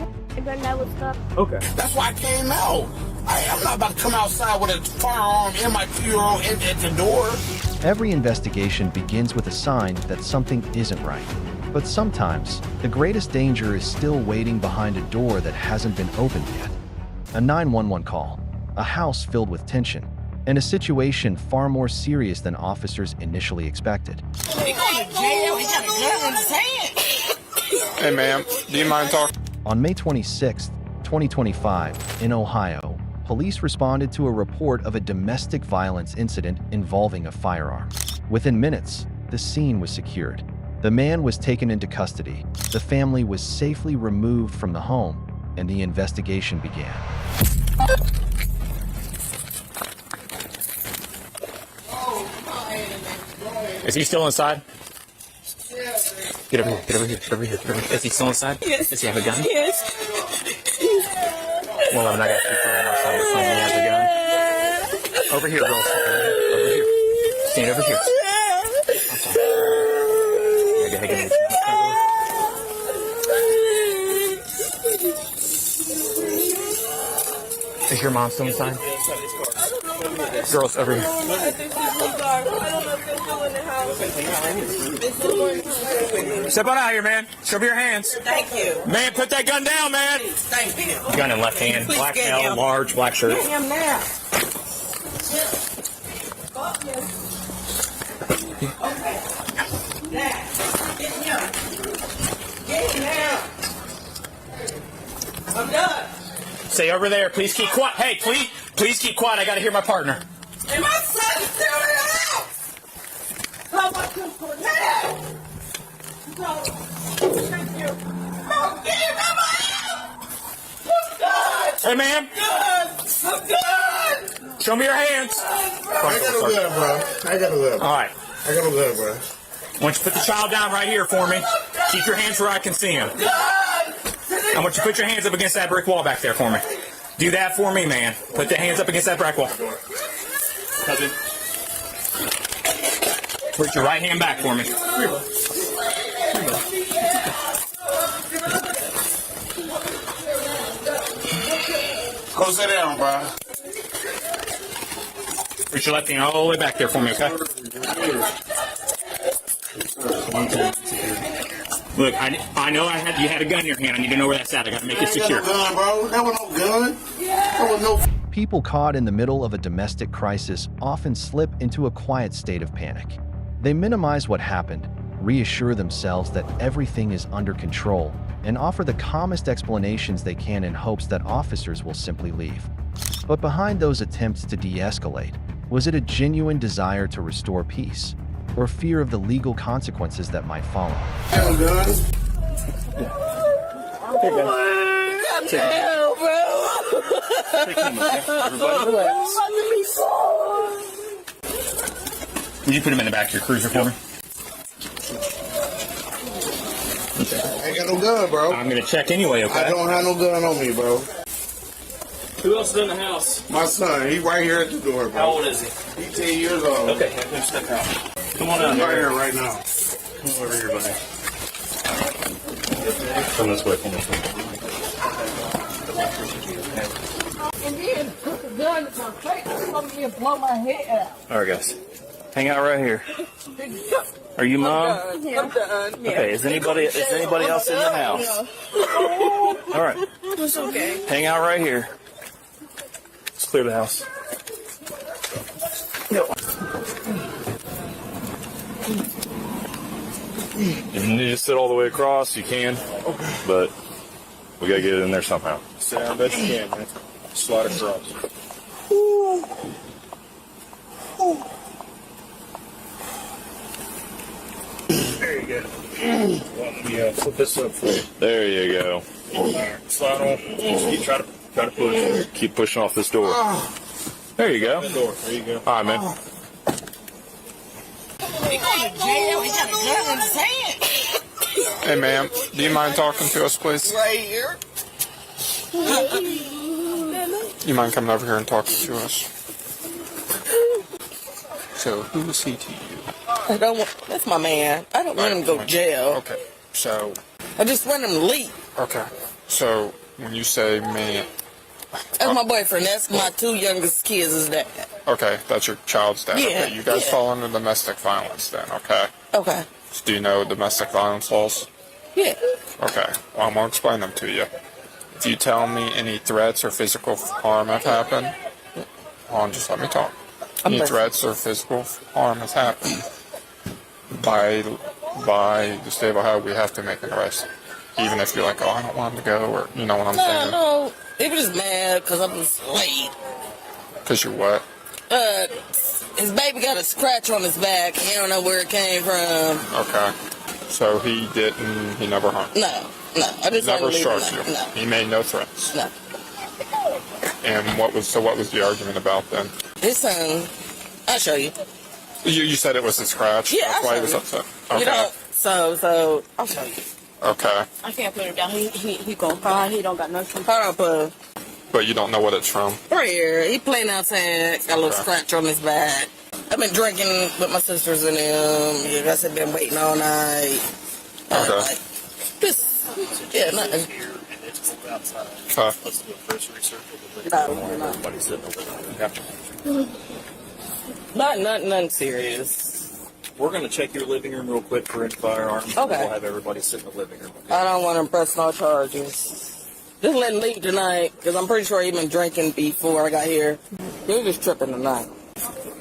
on the gun that was stuck. Okay. That's why I came out. I'm not about to come outside with a firearm in my 2-year-old at the door. Every investigation begins with a sign that something isn't right. But sometimes, the greatest danger is still waiting behind a door that hasn't been opened yet. A 911 call, a house filled with tension, and a situation far more serious than officers initially expected. He going to jail. He got a gun in his hand. Hey, ma'am, do you mind talking? On May 26, 2025, in Ohio, police responded to a report of a domestic violence incident involving a firearm. Within minutes, the scene was secured. The man was taken into custody, the family was safely removed from the home, and the investigation began. Is he still inside? Get over here, get over here, get over here, get over here. Is he still inside? Yes. Does he have a gun? Yes. Well, I'm not going to keep him outside. He has a gun. Over here, girls. Over here. Stand over here. I'm sorry. Go ahead, get Is your mom still inside? Girls, over here. Step on out here, man. Show me your hands. Thank you. Man, put that gun down, man. Thank you. Gun in left hand, Please black get male, him. large, black shirt. Get him now. Okay. Now. Get him. Get him now. I'm done. Stay over there. Please keep quiet. Hey, please keep quiet. I got to hear my partner. And my son's still in the house. How much is for now? Thank you. Oh, get him out of my house. I'm done. Hey, ma'am. I'm done. Show me your hands. I got a gun, bro. I got a gun. All right. I got a gun, bro. Why don't you put the child down right here for me? Keep your hands where I can see him. I want you to put your hands up against that brick wall back there for me. Do that for me, man. Put the hands up against that brick wall. Cousin. Put your right hand back for me. Go sit down, bro. Put your left hand all the way back there for me, okay? Look, I know you had a gun in your hand. I need to know where that's at. I got to make it secure. Gun, bro. That was no gun. That was no. People caught in the middle of a domestic crisis often slip into a quiet state of panic. They minimize what happened, reassure themselves that everything is under control, and offer the calmest explanations they can in hopes that officers will simply leave. But behind those attempts to de-escalate, was it a genuine desire to restore peace, or fear of the legal consequences that might follow? Hell, gun. Hell, bro. Would you put him in the back of your cruiser for me? I ain't got no gun, bro. I'm going to check anyway, okay? I don't have no gun on me, bro. Who else is in the house? My son, he right here at the door, bro. How old is he? He 10 years old. Okay, have him step out. Come on out He's right here. here right now. Come over here, buddy. Come this way, come this way. And then put the gun in my face and come here and blow my head out. All right, guys. Hang out right here. Are you mom? I'm done. Okay, is anybody else in the house? All right. It's okay. Hang out right here. Let's clear the house. If you need to sit all the way across, you can. But we gotta get it in there somehow. Sit down best you can, man. Slide across. There you go. Yeah, flip this up for you. There you go. Slide on. Just try to push. Keep pushing off this door. There you go. There you go. All right, man. He going to jail. He got a gun in his hand. Hey, ma'am, do you mind talking to us, please? Right here. You mind coming over here and talking to us? So, who is he to you? I don't want. That's my man. I don't want him to go to jail. Okay, so, I just want him to leave. okay. So when you say man, That's my boyfriend. That's my 2 youngest kids is that. okay, that's your child's dad. Yeah, Okay, you guys yeah. fall under domestic violence then, okay? Okay. Do you know domestic violence laws? Yeah. Okay, well, I'm going to explain them to you. If you tell me any threats or physical harm have happened, hold on, just let me talk. Any listening. threats or physical harm has happened, by the state of Ohio, we have to make an arrest. Even if you're like, oh, I don't want him to go, or you know what I'm saying? No. He was just mad because I was late. Because you're what? His baby got a scratch on his back. He don't know where it came from. Okay. So he never harmed you? No. I just Never wanted to leave struck you? him. No. He made no threats? No. And what was the argument about then? His son, I'll show you. You said it was a scratch? Yeah, That's I'll why he show was you. upset? Okay. You know, so I'll show you. Okay. I can't put him down. He gonna cry. He don't got nothing. Hold on, Pug. But you don't know what it's from? Right here. He playing outside. Got a little Okay. scratch on his back. I've been drinking with my sisters and them. You guys have been waiting all night. Okay. Like, this. Yeah, nothing. Okay. Nothing serious. We're going to check your living room real quick for any firearms. Okay. We'll have everybody sit in the living room. I don't want to press no charges. Just let him leave tonight, because I'm pretty sure he been drinking before I got here. He was just tripping tonight.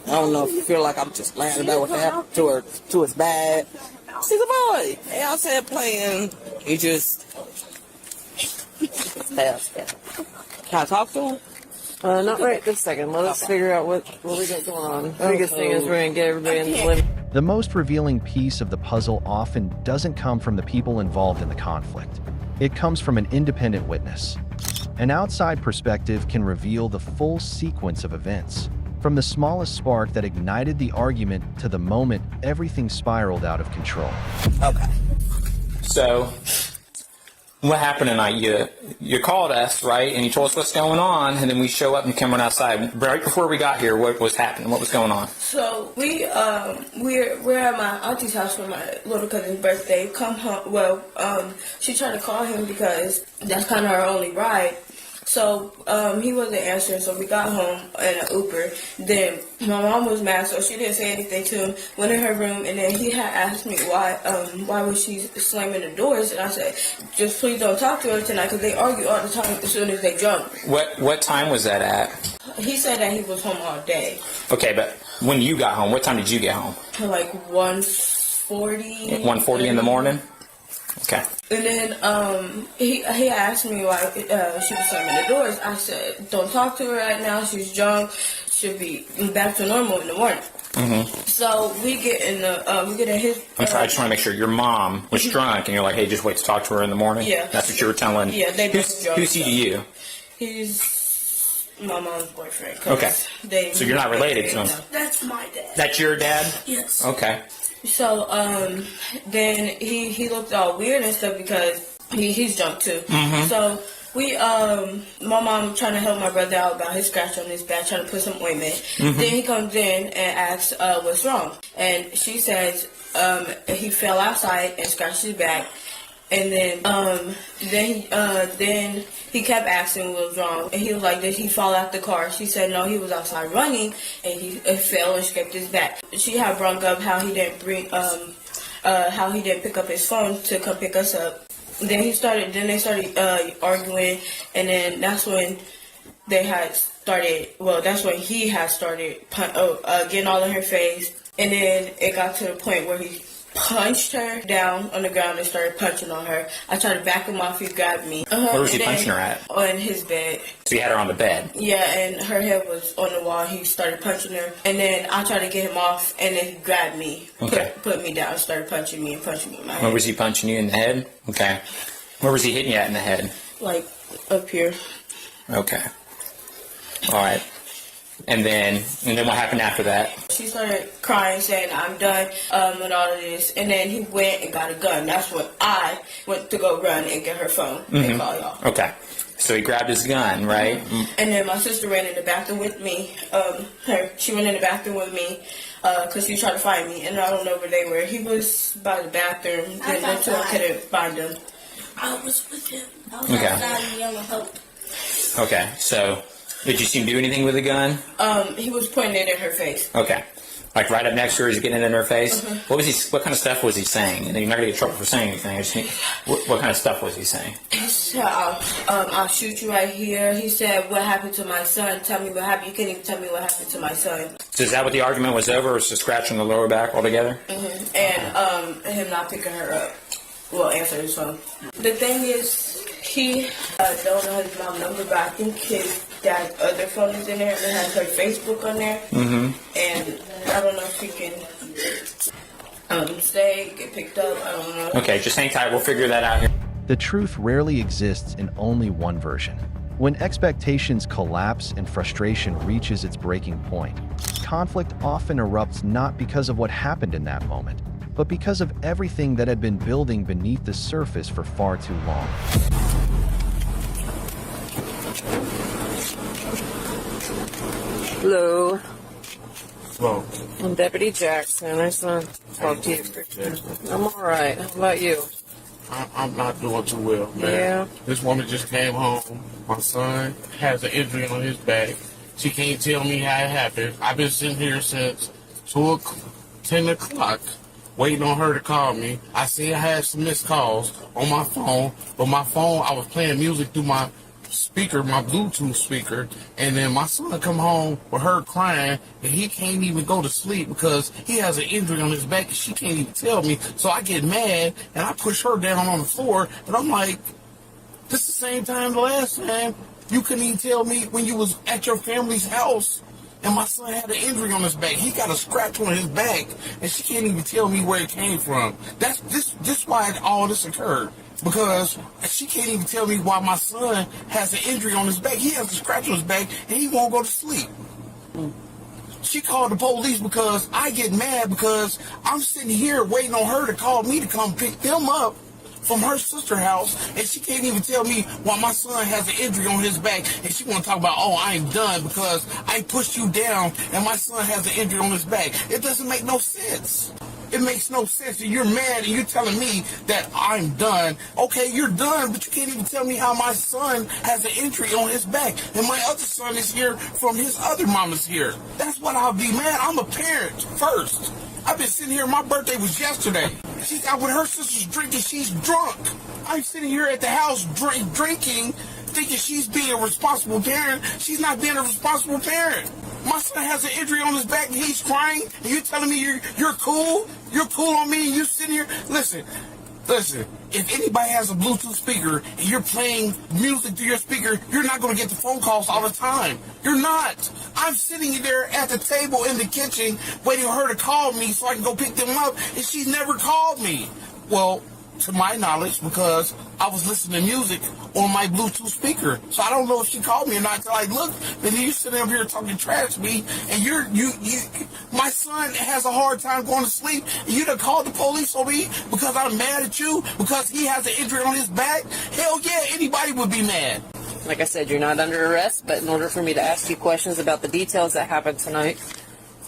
I don't know if you feel like I'm just lying about what happened to his bad. He's a boy. Hey, I said playing. He just... Can I talk to him? Not right this second. Let us figure out what we got going on. The biggest thing is we're gonna get everybody in the living. The most revealing piece of the puzzle often doesn't come from the people involved in the conflict. It comes from an independent witness. An outside perspective can reveal the full sequence of events, from the smallest spark that ignited the argument to the moment everything spiraled out of control. Okay. So, what happened tonight? You called us, right? And you told us what's going on, and then we show up and come on outside. Right before we got here, what was happening? What was going on? So we're at my auntie's house for my little cousin's birthday. Come home. Well, she tried to call him because that's kind of our only ride. So he wasn't answering. So we got home in an Uber. Then my mom was mad, so she didn't say anything to him. Went in her room, and then he had asked me why was she slamming the doors, and I said, just please don't talk to her tonight because they argue all the time as soon as they drunk. What time was that at? He said that he was home all day. Okay, but when you got home, what time did you get home? Like 1:40. 1:40 in the morning? Okay. And then he asked me why she was slamming the doors. I said, don't talk to her right now. She's drunk. She'll be back to normal in the morning. Mm-hmm. So we get in his. I'm sorry, I just want to make sure your mom was drunk, and you're like, hey, just wait to talk to her in the morning? Yeah. That's what you were telling. Yeah, they both drunk. Who's he to you? He's my mom's boyfriend. Okay. So you're not related to him? That's my dad. That's your dad? Yes. Okay. So then he looked all weird and stuff because he's drunk too. Mm-hmm. So we my mom trying to help my brother out about his scratch on his back, trying to put some ointment. Mm-hmm. Then he comes in and asks what's wrong, and she says he fell outside and scratched his back. And then he kept asking what was wrong, and he was like, "Did he fall out the car?" She said, "No, he was outside running, and he fell and scraped his back." She had brought up how he didn't pick up his phone to come pick us up. Then they started arguing, and then that's when he had started getting all in her face, and then it got to the point where he punched her down on the ground and started punching on her. I tried to back him off. He grabbed me. Where was he punching her at? On his bed. So you had her on the bed? Yeah, and her head was on the wall. He started punching her. And then I tried to get him off, and then he grabbed me, put me down, started punching me in my head. Where was he punching you in the head? Okay. Where was he hitting you at in the head? Like, up here. Okay. All right. And then what happened after that? She started crying, saying, "I'm done with all of this." And then he went and got a gun. That's when I went to go run and get her phone and call y'all. Okay. So he grabbed his gun, right? Mm-hmm. And then my sister ran in the bathroom with me. She went in the bathroom with me because she tried to find me. And I don't know where they were. He was by the bathroom. Then the two couldn't find him. I was with him. I was Okay. outside yelling help. Okay, so did you see him do anything with the gun? He was pointing it in her face. Okay. Like right up next to her, he's getting it in her face. What kind of stuff was he saying? And you're not gonna get in trouble for saying anything. I just think, what kind of stuff was he saying? He said, I'll shoot you right here. He said, what happened to my son? Tell me what happened. You can't even tell me what happened to my son. So is that what the argument was over? Or was it a scratch on the lower back altogether? And him not picking her up. Well, answer his phone. The thing is, he don't know his mom's number, but I think his dad's other phone is in there, and it has her Facebook on there. And I don't know if he can stay, get picked up. I don't know. Okay, just hang tight. We'll figure that out here. The truth rarely exists in only one version. When expectations collapse and frustration reaches its breaking point, conflict often erupts not because of what happened in that moment, but because of everything that had been building beneath the surface for far too long. Hello. Well, I'm Deputy Jackson. I just want to talk to you. I'm all right. How about you? I'm not doing too well, man. Yeah. This woman just came home. My son has an injury on his back. She can't tell me how it happened. I've been sitting here since 10 o'clock waiting on her to call me. I see I had some missed calls on my phone, but my phone, I was playing music through my speaker, my Bluetooth speaker, and then my son come home with her crying, and he can't even go to sleep because he has an injury on his back, and she can't even tell me. So I get mad, and I push her down on the floor, and I'm like, this is the same time the last time you couldn't even tell me when you was at your family's house, and my son had an injury on his back. He got a scratch on his back, and she can't even tell me where it came from. That's this why all this occurred. Because she can't even tell me why my son has an injury on his back. He has a scratch on his back, and he won't go to sleep. She called the police because I get mad because I'm sitting here waiting on her to call me to come pick them up from her sister's house, and she can't even tell me why my son has an injury on his back, and she want to talk about, oh, I'm done because I pushed you down and my son has an injury on his back. It doesn't make no sense. It makes no sense. And you're mad and you're telling me that I'm done. Okay, you're done, but you can't even tell me how my son has an injury on his back. And my other son is here from his other mama's here. That's what I'll be mad. I'm a parent first. I've been sitting here. My birthday was yesterday. She's out with her sisters drinking. She's drunk. I'm sitting here at the house drinking, thinking she's being a responsible parent. She's not being a responsible parent. My son has an injury on his back and he's crying, and you're telling me you're cool? You're cool on me and you sitting here? Listen, if anybody has a Bluetooth speaker and you're playing music through your speaker, you're not going to get the phone calls all the time. You're not. I'm sitting there at the table in the kitchen waiting for her to call me so I can go pick them up, and she never called me. Well, to my knowledge, because I was listening to music on my Bluetooth speaker. So I don't know if she called me or not. Until I looked, and then you sitting up here talking trash to me, and my son has a hard time going to sleep, and you done called the police on me because I'm mad at you because he has an injury on his back? Hell yeah, anybody would be mad. Like I said, you're not under arrest, but in order for me to ask you questions about the details that happened tonight.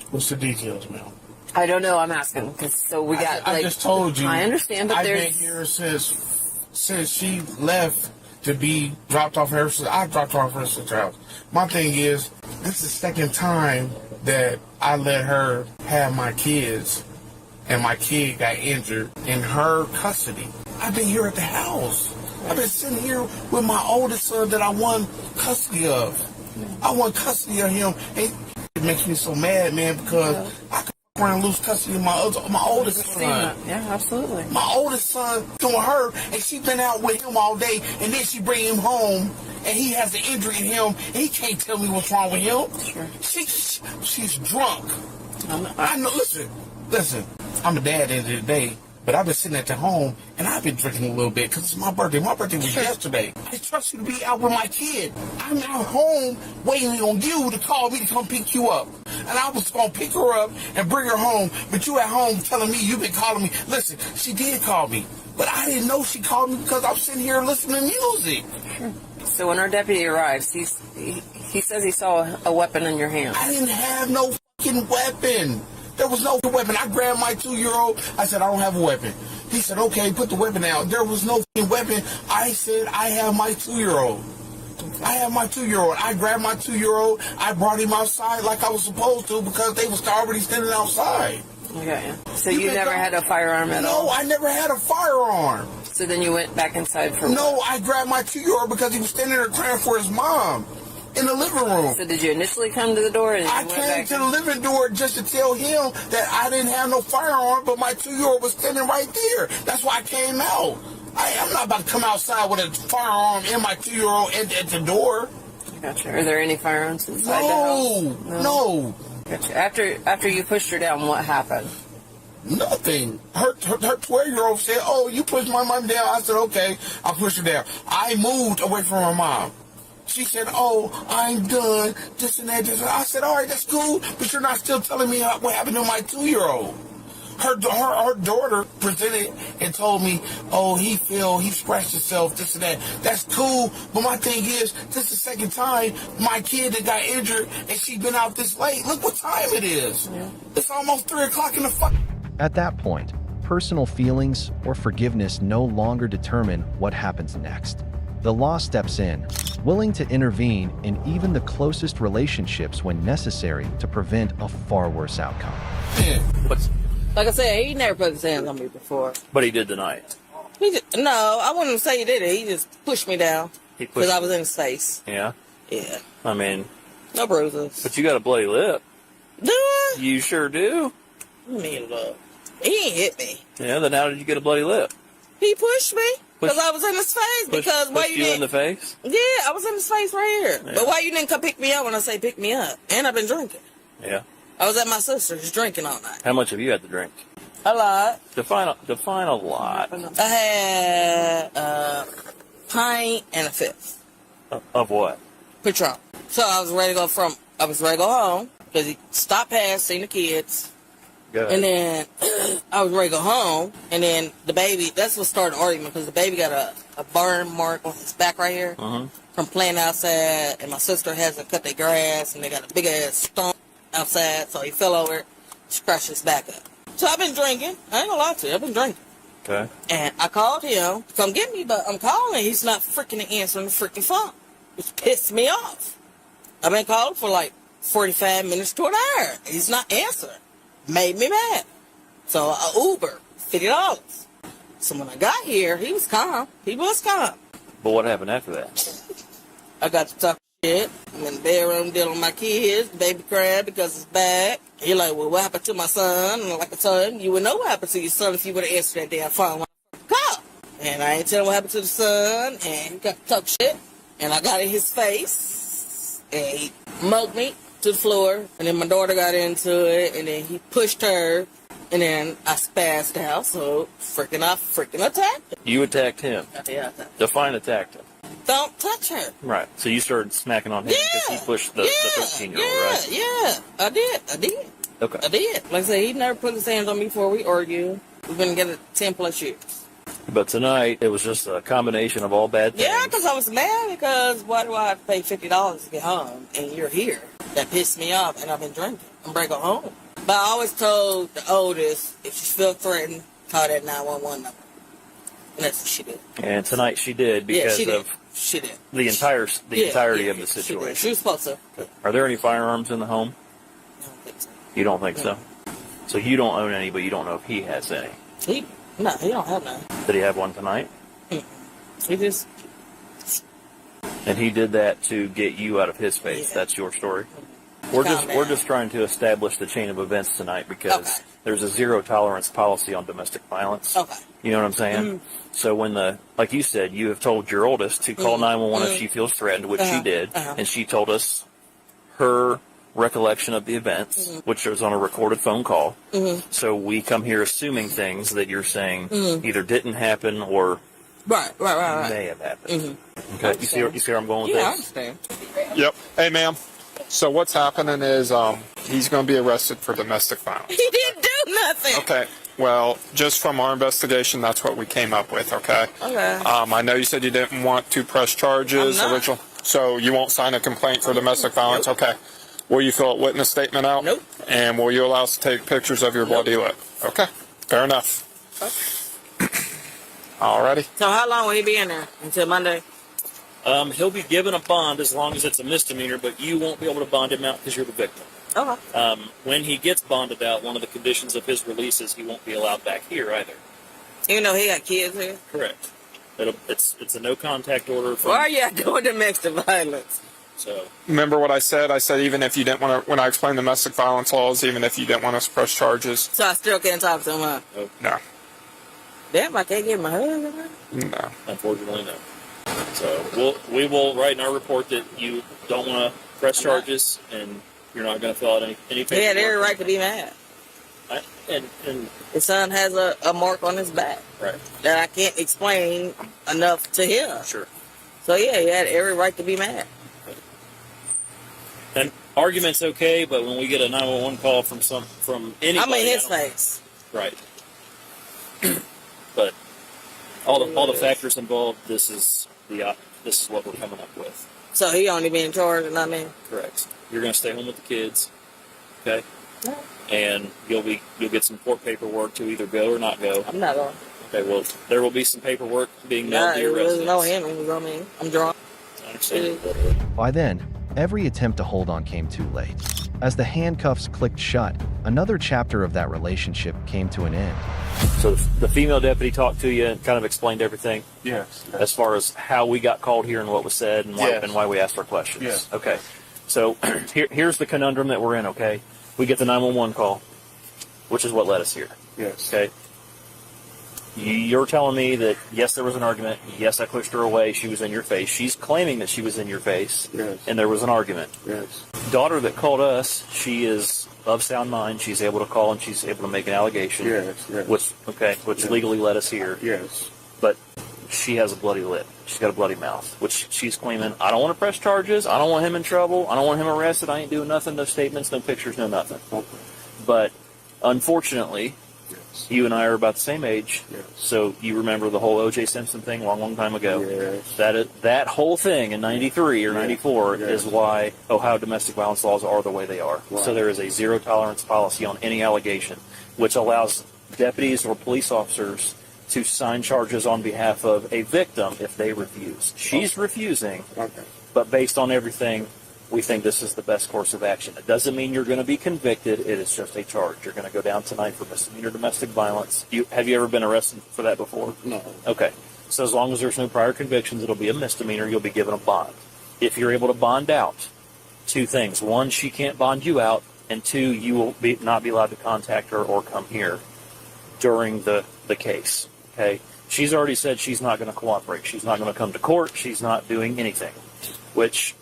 What's the details, Mel? I don't know. I'm asking because we got. I just told you. I understand, but I've there's. been here since she left to be dropped off her sister. I dropped her off her sister's house. My thing is, this is the second time that I let her have my kids, and my kid got injured in her custody. I've been here at the house. I've been sitting here with my oldest son that I won custody of. I won custody of him, and it makes me so mad, man, because I could around lose custody of my oldest son. Yeah, absolutely. My oldest son doing her, and she been out with him all day, and then she bring him home, and he has an injury in him, and he can't tell me what's wrong with him. Sure. She's drunk. I know. Listen. I'm a dad at the end of the day, but I've been sitting at the home, and I've been drinking a little bit because it's my birthday. My birthday was yesterday. I trust you to be out with my kid. I'm out home waiting on you to call me to come pick you up. And I was going to pick her up and bring her home, but you at home telling me you've been calling me. Listen, she did call me, but I didn't know she called me because I'm sitting here listening to music. So when our deputy arrives, he says he saw a weapon in your hand. I didn't have no fucking weapon. There was no weapon. I grabbed my 2-year-old. I said, I don't have a weapon. He said, okay, put the weapon down. There was no weapon. I said, I have my 2-year-old. I have my 2-year-old. I grabbed my 2-year-old. I brought him outside like I was supposed to because they was already standing outside. I got you. So you never had a firearm at all? No, I never had a firearm. So then you went back inside for No, what? I grabbed my 2-year-old because he was standing there crying for his mom in the living room. So did you initially come to the door? And I came to the living door just to tell him that I didn't have no firearm, but my 2-year-old was standing right there. That's why I came out. I'm not about to come outside with a firearm and my 2-year-old at the door. Gotcha. Are there any firearms inside the house? No. Gotcha. After you pushed her down, what happened? Nothing. Her 12-year-old said, oh, you pushed my mom down. I said, okay, I'll push her down. I moved away from her mom. She said, oh, I'm done, this and that, this and that. I said, all right, that's cool, but you're not still telling me what happened to my 2-year-old. Her daughter presented and told me, oh, he scratched himself, this and that. That's cool, but my thing is, this is the second time my kid that got injured and she's been out this late. Look what time it is. Yeah. It's almost 3 o'clock in the fuck. At that point, personal feelings or forgiveness no longer determine what happens next. The law steps in, willing to intervene in even the closest relationships when necessary to prevent a far worse outcome. Yeah. Like I said, he never put his hands on me before. But he did tonight. No, I wouldn't say he did it. He just pushed me down because I was in his face. Yeah? Yeah. I mean... No bruises. But you got a bloody lip. Do I? You sure do. I mean, look. He ain't hit me. Yeah, then how did you get a bloody lip? He pushed me because I was in his face. Because why you didn't... in the face? Yeah, I was in his face right here. Yeah. But why you didn't come pick me up when I say pick me up? And I've been drinking. Yeah. I was at my sister's drinking all night. How much have you had to drink? A lot. Define a lot. I had a pint and a fifth. Of what? Patron. So I was ready to go home because he stopped past, seen the kids. Good. And then I was ready to go home, and then the baby, that's what started the argument, because the baby got a burn mark on his back right here from playing outside, and my sister hasn't cut their grass, and they got a big-ass stump outside, so he fell over it, scratched his back up. So I've been drinking. I ain't gonna lie to you, I've been drinking. Okay. And I called him to come get me, but I'm calling, he's not freaking answering the freaking phone, which pissed me off. I've been calling for like 45 minutes to an hour. He's not answering. Made me mad. So I Uber, $50. So when I got here, he was calm. He was calm. But what happened after that? I got to talk shit. I'm in the bedroom dealing with my kids. Baby crying because it's bad. He like, well, what happened to my son? And like I told him, you would know what happened to your son if you would have answered that damn phone when I called. And I ain't tell him what happened to the son. And he got to talk shit. And I got in his face. And he mugged me to the floor, and then my daughter got into it, and then he pushed her, and then I spazzed out, so I freaking attacked him. You attacked him. Yeah, I attacked him. Define attacked him. Don't touch her. Right. So you started smacking on him because he pushed the 13-year-old, right? Yeah, I did. Okay. I did. Like I said, he never put his hands on me before we argued. We've been together 10+ years. But tonight, it was just a combination of all bad things. Yeah, because I was mad because why do I have to pay $50 to get home, and you're here? That pissed me off, and I've been drinking. I'm ready to go home. But I always told the oldest, if you feel threatened, call that 911 number. And that's what she did. And tonight she did because she did. of She did. the entirety of the situation. She was supposed to. Are there any firearms in the home? I don't think so. You don't think so? So you don't own any, but you don't know if he has any. No, he don't have none. Did he have one tonight? He just... And he did that to get you out of his face. Yeah. That's your story. We're just trying to establish the chain of events tonight because there's a zero tolerance policy on domestic violence. Okay. You know what I'm saying? So when like you said, you have told your oldest to call 911 if she feels threatened, which she did, and she told us her recollection of the events, which was on a recorded phone call. So we come here assuming things that you're saying either didn't happen or Right. may have happened. Okay, you see where I'm going with this? Yeah, I understand. Yep. Hey, ma'am. So what's happening is he's going to be arrested for domestic violence. He didn't do nothing. Okay. Well, just from our investigation, that's what we came up with, okay? Okay. I know you said you didn't want to press charges. I'm not. So you won't sign a complaint for domestic violence? Okay. Will you fill a witness statement out? Nope. And will you allow us to take pictures of your bloody lip? Okay, fair enough. Alrighty. So how long will he be in there? Until Monday? He'll be given a bond as long as it's a misdemeanor, but you won't be able to bond him out because you're the victim. Okay. When he gets bonded out, one of the conditions of his release is he won't be allowed back here either. Even though he got kids here? Correct. It's a no contact order. Why are you doing domestic violence? So Remember what I said? I said even if you didn't want to, when I explained domestic violence laws, even if you didn't want to press charges. So I still can't talk to him, huh? No. Damn, I can't get my husband. No. unfortunately, no. So we will write in our report that you don't want to press charges and you're not going to fill out any paperwork. He had every right to be mad. And His son has a mark on his back right. that I can't explain enough to him. Sure. So yeah, he had every right to be mad. And argument's okay, but when we get a 911 call from anybody, I'm in his face. Right. But all the factors involved, this is what we're coming up with. So he only being charged, and not me. Correct. You're going to stay home with the kids, okay? And you'll get some court paperwork to either go or not go. I'm not going. Okay. Well, there will be some paperwork being mailed to your residence. No him. It was on me. I'm drunk. I understand. By then, every attempt to hold on came too late. As the handcuffs clicked shut, another chapter of that relationship came to an end. So the female deputy talked to you and kind of explained everything. Yes. As far as how we got called here and what was said and why, Yes. and why we asked our questions. Yes. Okay. So here's the conundrum that we're in, okay? We get the 911 call, which is what led us here. Yes. Okay? You're telling me that, yes, there was an argument. Yes, I pushed her away. She was in your face. She's claiming that she was in your face. Yes. And there was an argument. Yes. Daughter that called us, she is of sound mind. She's able to call and she's able to make an allegation. Yes. Yes. Which legally led us here. Yes. But she has a bloody lip. She's got a bloody mouth, which she's claiming, I don't want to press charges. I don't want him in trouble. I don't want him arrested. I ain't doing nothing. No statements, no pictures, no nothing. Okay. But unfortunately, Yes. you and I are about the same age. Yes. So you remember the whole O.J. Simpson thing a long, long time ago. Yes. That whole thing in 93 or 94 Yes. is why Ohio domestic violence laws are the way they are. Right. So there is a zero tolerance policy on any allegation, which allows deputies or police officers to sign charges on behalf of a victim if they refuse. She's refusing, Okay. but based on everything, we think this is the best course of action. It doesn't mean you're going to be convicted. It is just a charge. You're going to go down tonight for misdemeanor domestic violence. Have you ever been arrested for that before? No. Okay. So as long as there's no prior convictions, it'll be a misdemeanor. You'll be given a bond. If you're able to bond out, two things. One, she can't bond you out. And two, you will not be allowed to contact her or come here during the case. Okay? She's already said she's not going to cooperate. She's not going to come to court. She's not doing anything, which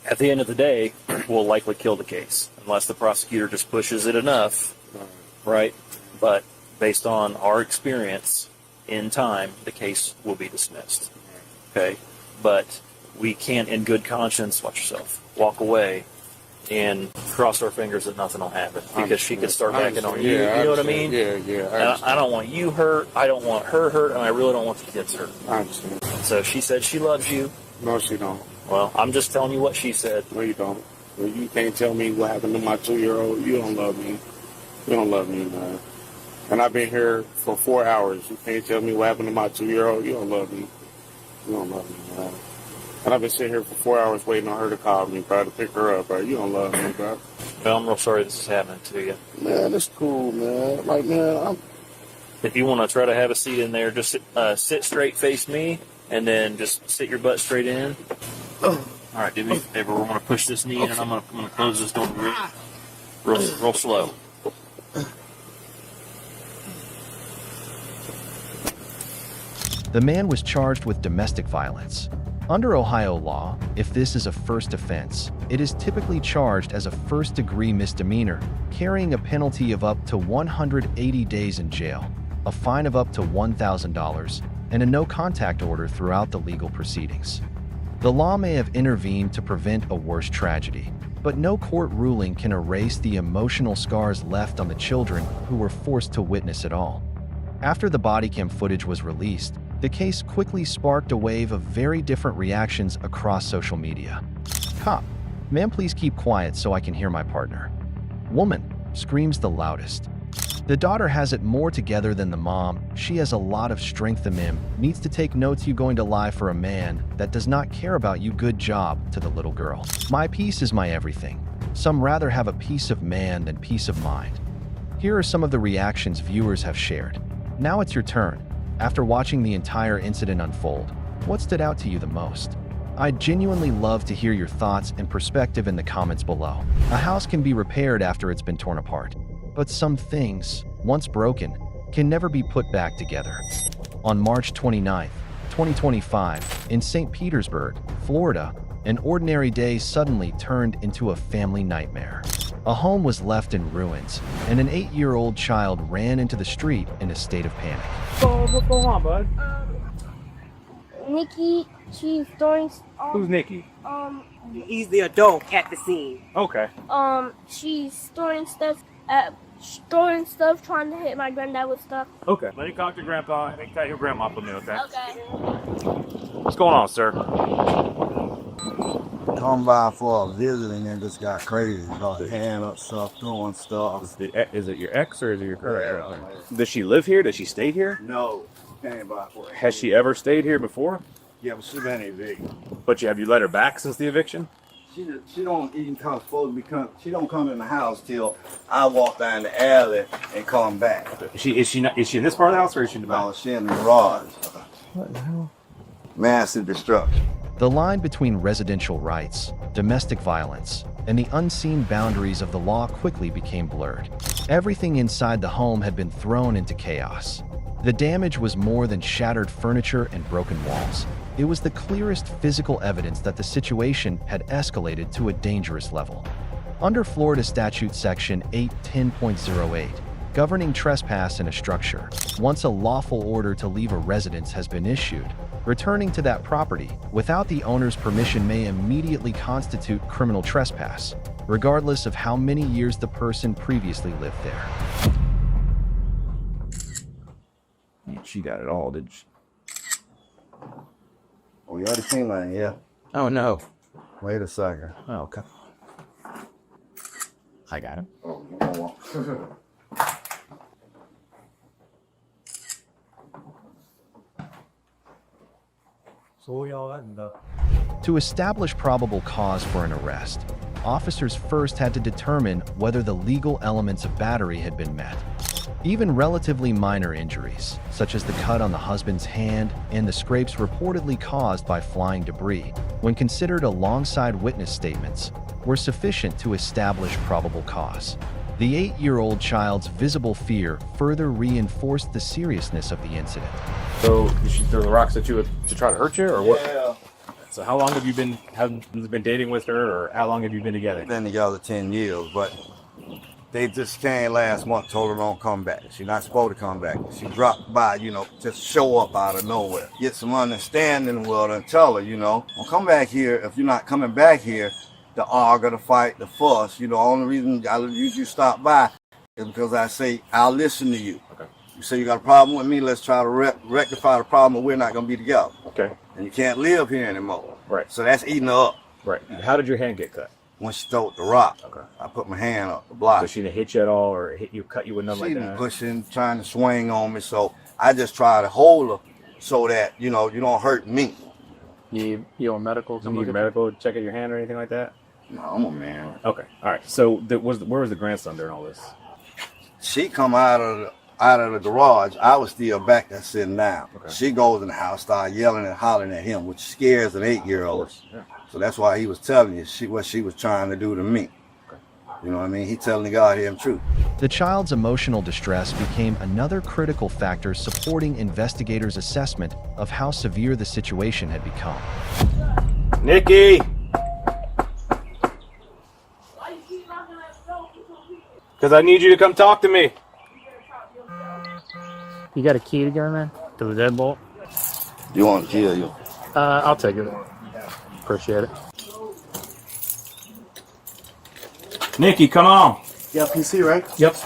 at the end of the day will likely kill the case unless the prosecutor just pushes it enough, right? But based on our experience in time, the case will be dismissed. Okay? But we can't, in good conscience, watch yourself, walk away and cross our fingers that nothing will happen because she could start backing on you. Yeah, you know what I mean? Yeah, yeah. I don't want you hurt. I don't want her hurt, and I really don't want the kids hurt. I understand. So she said she loves you. No, she don't. Well, I'm just telling you what she said. No, you don't. Well, you can't tell me what happened to my 2-year-old. You don't love me. You don't love me, man. And I've been here for 4 hours. You can't tell me what happened to my 2-year-old. You don't love me. You don't love me, man. And I've been sitting here for 4 hours waiting on her to call me, bro, to pick her up, bro. You don't love me, bro. Well, I'm real sorry this is happening to you. Man, it's cool, man. Like, man, If you want to try to have a seat in there, just sit straight, face me, and then just sit your butt straight in. All right, do me a favor. We're going to push this knee in, and I'm going to close this door real slow. The man was charged with domestic violence. Under Ohio law, if this is a first offense, it is typically charged as a first-degree misdemeanor, carrying a penalty of up to 180 days in jail, a fine of up to $1,000, and a no-contact order throughout the legal proceedings. The law may have intervened to prevent a worse tragedy, but no court ruling can erase the emotional scars left on the children who were forced to witness it all. After the Bodycam footage was released, the case quickly sparked a wave of very different reactions across social media. Cop, "Ma'am, please keep quiet so I can hear my partner." Woman screams the loudest. The daughter has it more together than the mom. She has a lot of strength. The mim needs to take notes. You going to lie for a man that does not care about you? Good job. To the little girl. My peace is my everything. Some rather have a peace of man than peace of mind. Here are some of the reactions viewers have shared. Now it's your turn. After watching the entire incident unfold, what stood out to you the most? I'd genuinely love to hear your thoughts and perspective in the comments below. A house can be repaired after it's been torn apart, but some things, once broken, can never be put back together. On March 29, 2025, in St. Petersburg, Florida, an ordinary day suddenly turned into a family nightmare. A home was left in ruins, and an 8-year-old child ran into the street in a state of panic. What's going on, bud? Nikki, she's throwing. Who's Nikki? He's the adult at the scene. Okay. She's throwing stuff, trying to hit my granddad with stuff. Okay. Let me talk to Grandpa and then tell your grandma for me, okay? Okay. What's going on, sir? Come by for a visit and then just got crazy. Started hand up stuff, throwing stuff. Is it your ex or is it your current? Does she live here? Does she stay here? No, came by for it. Has she ever stayed here before? Yeah, but she been evicted. But have you let her back since the eviction? She don't even come supposed to be come. She don't come in the house till I walk down the alley and come back. Is she in this part of the house or is she in the back? No, she in the garage. What the hell? Massive destruction. The line between residential rights, domestic violence, and the unseen boundaries of the law quickly became blurred. Everything inside the home had been thrown into chaos. The damage was more than shattered furniture and broken walls. It was the clearest physical evidence that the situation had escalated to a dangerous level. Under Florida Statute Section 810.08, governing trespass in a structure, once a lawful order to leave a residence has been issued, returning to that property without the owner's permission may immediately constitute criminal trespass, regardless of how many years the person previously lived there. She got it all, did she? Oh, you already seen that, yeah? Oh, no. Wait a second. Oh, okay. I got it. Oh, you don't want. To establish probable cause for an arrest, officers first had to determine whether the legal elements of battery had been met. Even relatively minor injuries, such as the cut on the husband's hand and the scrapes reportedly caused by flying debris, when considered alongside witness statements, were sufficient to establish probable cause. The 8-year-old child's visible fear further reinforced the seriousness of the incident. So, did she throw the rocks at you to try to hurt you, or what? Yeah. So, how long have you been dating with her, or how long have you been together? Been together 10 years, but they just came last month, told her don't come back. She's not supposed to come back. She dropped by, just show up out of nowhere. Get some understanding with her and tell her, don't come back here. If you're not coming back here, the argue, the fight, the fuss, the only reason I usually stop by is because I say, I'll listen to you. Okay. You say you got a problem with me, let's try to rectify the problem, or we're not going to be together. Okay. And you can't live here anymore. Right. So that's eating her up. Right. How did your hand get cut? When she threw the rock, Okay. I put my hand up the block. So she didn't hit you at all, or cut you with nothing She like been that? pushing, trying to swing on me, so I just try to hold her so that, you don't hurt me. You on medical? You need medical check at your hand or anything like that? No, I'm a man. Okay. All right. So, where was the grandson during all this? She come out of the garage. I was still back there sitting down. Okay. She goes in the house, start yelling and hollering at him, which scares an 8-year-old. Yeah. So that's why he was telling you what she was trying to do to me. Okay. You know what I mean? He telling the goddamn truth. The child's emotional distress became another critical factor supporting investigators' assessment of how severe the situation had become. Nikki! Because I need you to come talk to me. You got a key to go, man? To the deadbolt? You want to kill you? I'll take it. Appreciate it. Nikki, come on. Yeah, PC, right? Yep.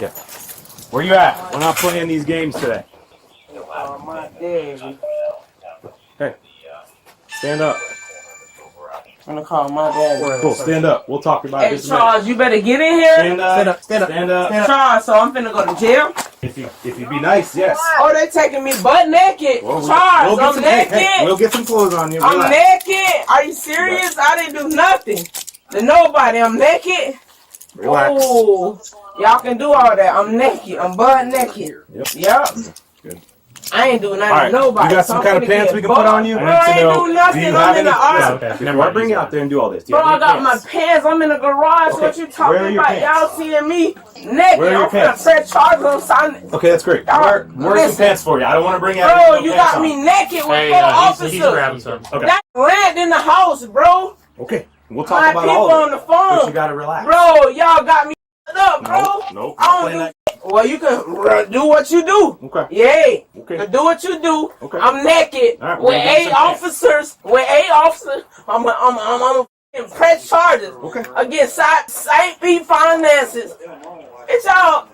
Where you at? We're not playing these games today. My daddy. Hey, stand up. I'm gonna call my dad. Cool. Stand up. We'll talk about Hey, this. Charles, you better get in here. Stand up. Stand up. Stand up. Charles, so I'm finna go to jail. If you be nice, yes. Oh, they taking me butt naked. Well, Charles, get I'm some, naked. Hey, we'll get some clothes on you. I'm Relax. naked. Are you serious? I didn't do nothing to nobody. I'm naked. Relax. Oh, y'all can do all that. I'm naked. I'm butt naked. Yep. Good. I ain't doing nothing All right. to nobody. You got some so kind of pants we can put on you? Bro, I ain't do nothing. I'm in the office. Okay. Never mind. Bring you out there and do all this. Bro, I got my pants. I'm in the garage. Okay. What you Where are talking your about? pants? Y'all seeing me naked? Where are your I'm finna pants? press charges on sign. Okay, that's great. Where's some listen. pants for you? I don't want to bring out. Bro, no you pants got on. me naked with Hey, four officers. he's grabbing some. Okay. That rent in the house, bro. Okay. We'll talk My about people all of it. on the phone. But you gotta relax. Bro, y'all got me up, bro. Nope. I don't do. Well, you can do what you do. Okay. Yeah. Okay. You do what you do. Okay. I'm naked All right, with we're gonna get 8 some pants. officers. With 8 officers, I'm press charges against St. Pete finances. It's y'all.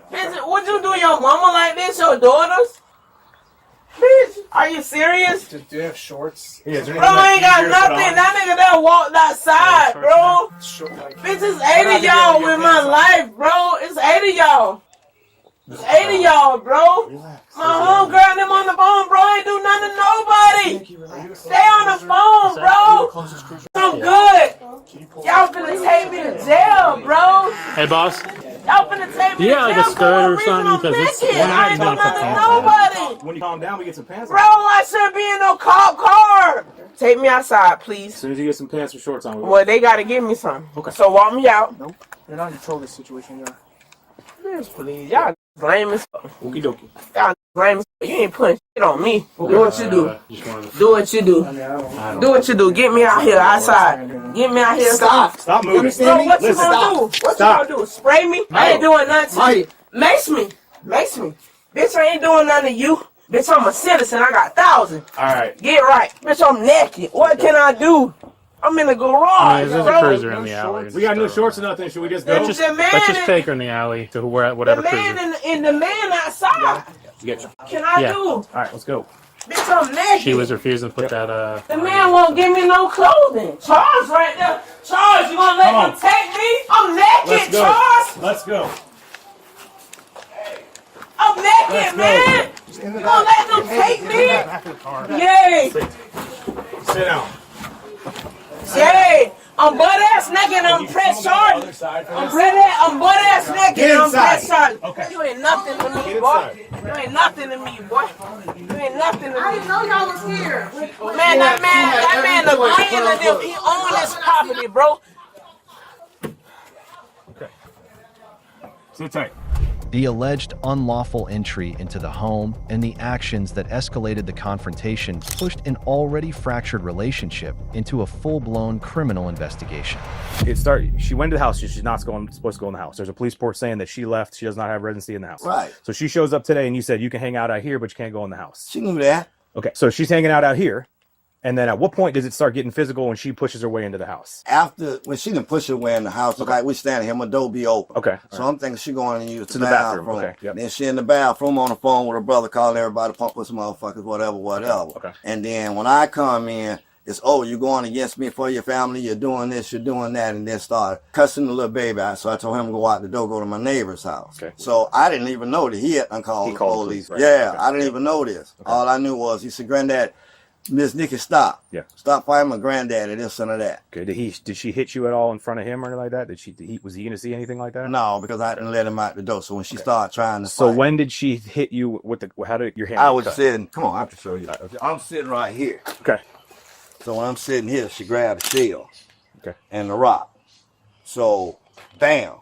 Would you do your mama like this? Your daughters? Bitch, are you serious? Do you have shorts? Yeah, Bro, I ain't got nothing. That nigga that walked outside, bro. Bitch, it's 8 of y'all with my life, bro. It's 8 of y'all. It's 8 of y'all, bro. My homegirl and them on the phone, bro. Ain't do nothing to nobody. Stay on the phone, bro. I'm good. Y'all finna take me to jail, bro. Hey, boss. Y'all finna take me Do you to have jail like a skirt or for something? I'm Because it's naked. one I night ain't you do don't put nothing to pants on. nobody. When you calm down, we get some pants. Bro, I should be in no cop car. Take me outside, As please. soon as you get some pants or shorts on, Well, they gotta give me some. Okay. So walk me out. Nope. You're not in control of this situation, y'all. Bitch, please. Y'all lame as fuck. Okie dokie. Y'all lame as fuck. You ain't putting shit on me. Do what you do. Do what you do. Do what you do. Get me out here outside. Get me out here. Stop moving. Bro, what you gonna do? What you gonna do? Spray me? I ain't doing nothing to you. Mace me. Mace me. Bitch, I ain't doing nothing to you. Bitch, I'm a citizen. I got thousands. All right. Get right. Bitch, I'm naked. What can I do? I'm in the garage, I mean, there's a bro. cruiser in the alley. We got no shorts or nothing. Should we just go? The man, Let's just take her in the alley to whatever the man cruiser. and the man outside. Get you. Can I Yeah. do? All right, let's go. Bitch, I'm naked. She was refusing to put that. The man won't give me no clothing. Charles right there. Charles, you gonna let Come him take me? I'm naked, Let's go. Charles. Let's go. I'm naked, man. You gonna let them take me? Yay. Sit down. Yay. I'm butt ass naked and I'm press charges. I'm butt ass naked and I'm press charges. Okay. You ain't nothing to me, boy. You ain't nothing to me, boy. You ain't nothing to me. I didn't know y'all was here. Man, that man, the green of them, he own this property, bro. Okay. Sit tight. The alleged unlawful entry into the home and the actions that escalated the confrontation pushed an already fractured relationship into a full-blown criminal investigation. She went to the house. She's not supposed to go in the house. There's a police report saying that she left. She does not have residency in the house. Right. So she shows up today and you said you can hang out here, but you can't go in the house. She knew that. Okay. So she's hanging out here. And then at what point does it start getting physical when she pushes her way into the house? After, when she didn't push her way in the house, like we standing here, my door be open. Okay. So I'm thinking she going to use To the bathroom. Okay. Yep. Then she in the bathroom on the phone with her brother, calling everybody, pump with some motherfuckers, whatever. Okay. And then when I come in, it's, oh, you're going against me for your family, you're doing this, you're doing that, and then start cussing the little baby out. So I told him to go out the door, go to my neighbor's house. Okay. So I didn't even know that he had called the police. Right. Yeah, Okay. I didn't even know this. Okay. All I knew was, he said, Granddad, Miss Nikki, stop. Yeah. Stop fighting my granddaddy, this and that. Okay. Did she hit you at all in front of him or anything like that? Was he going to see anything like that? No, because I didn't let him out the door. So when she started trying to So fight, when did she hit you with how did your hand? I was cut? sitting, come on, I have to show you. I'm sitting right here. Okay. So when I'm sitting here, she grabbed the shield. Okay. And the rock. So, bam,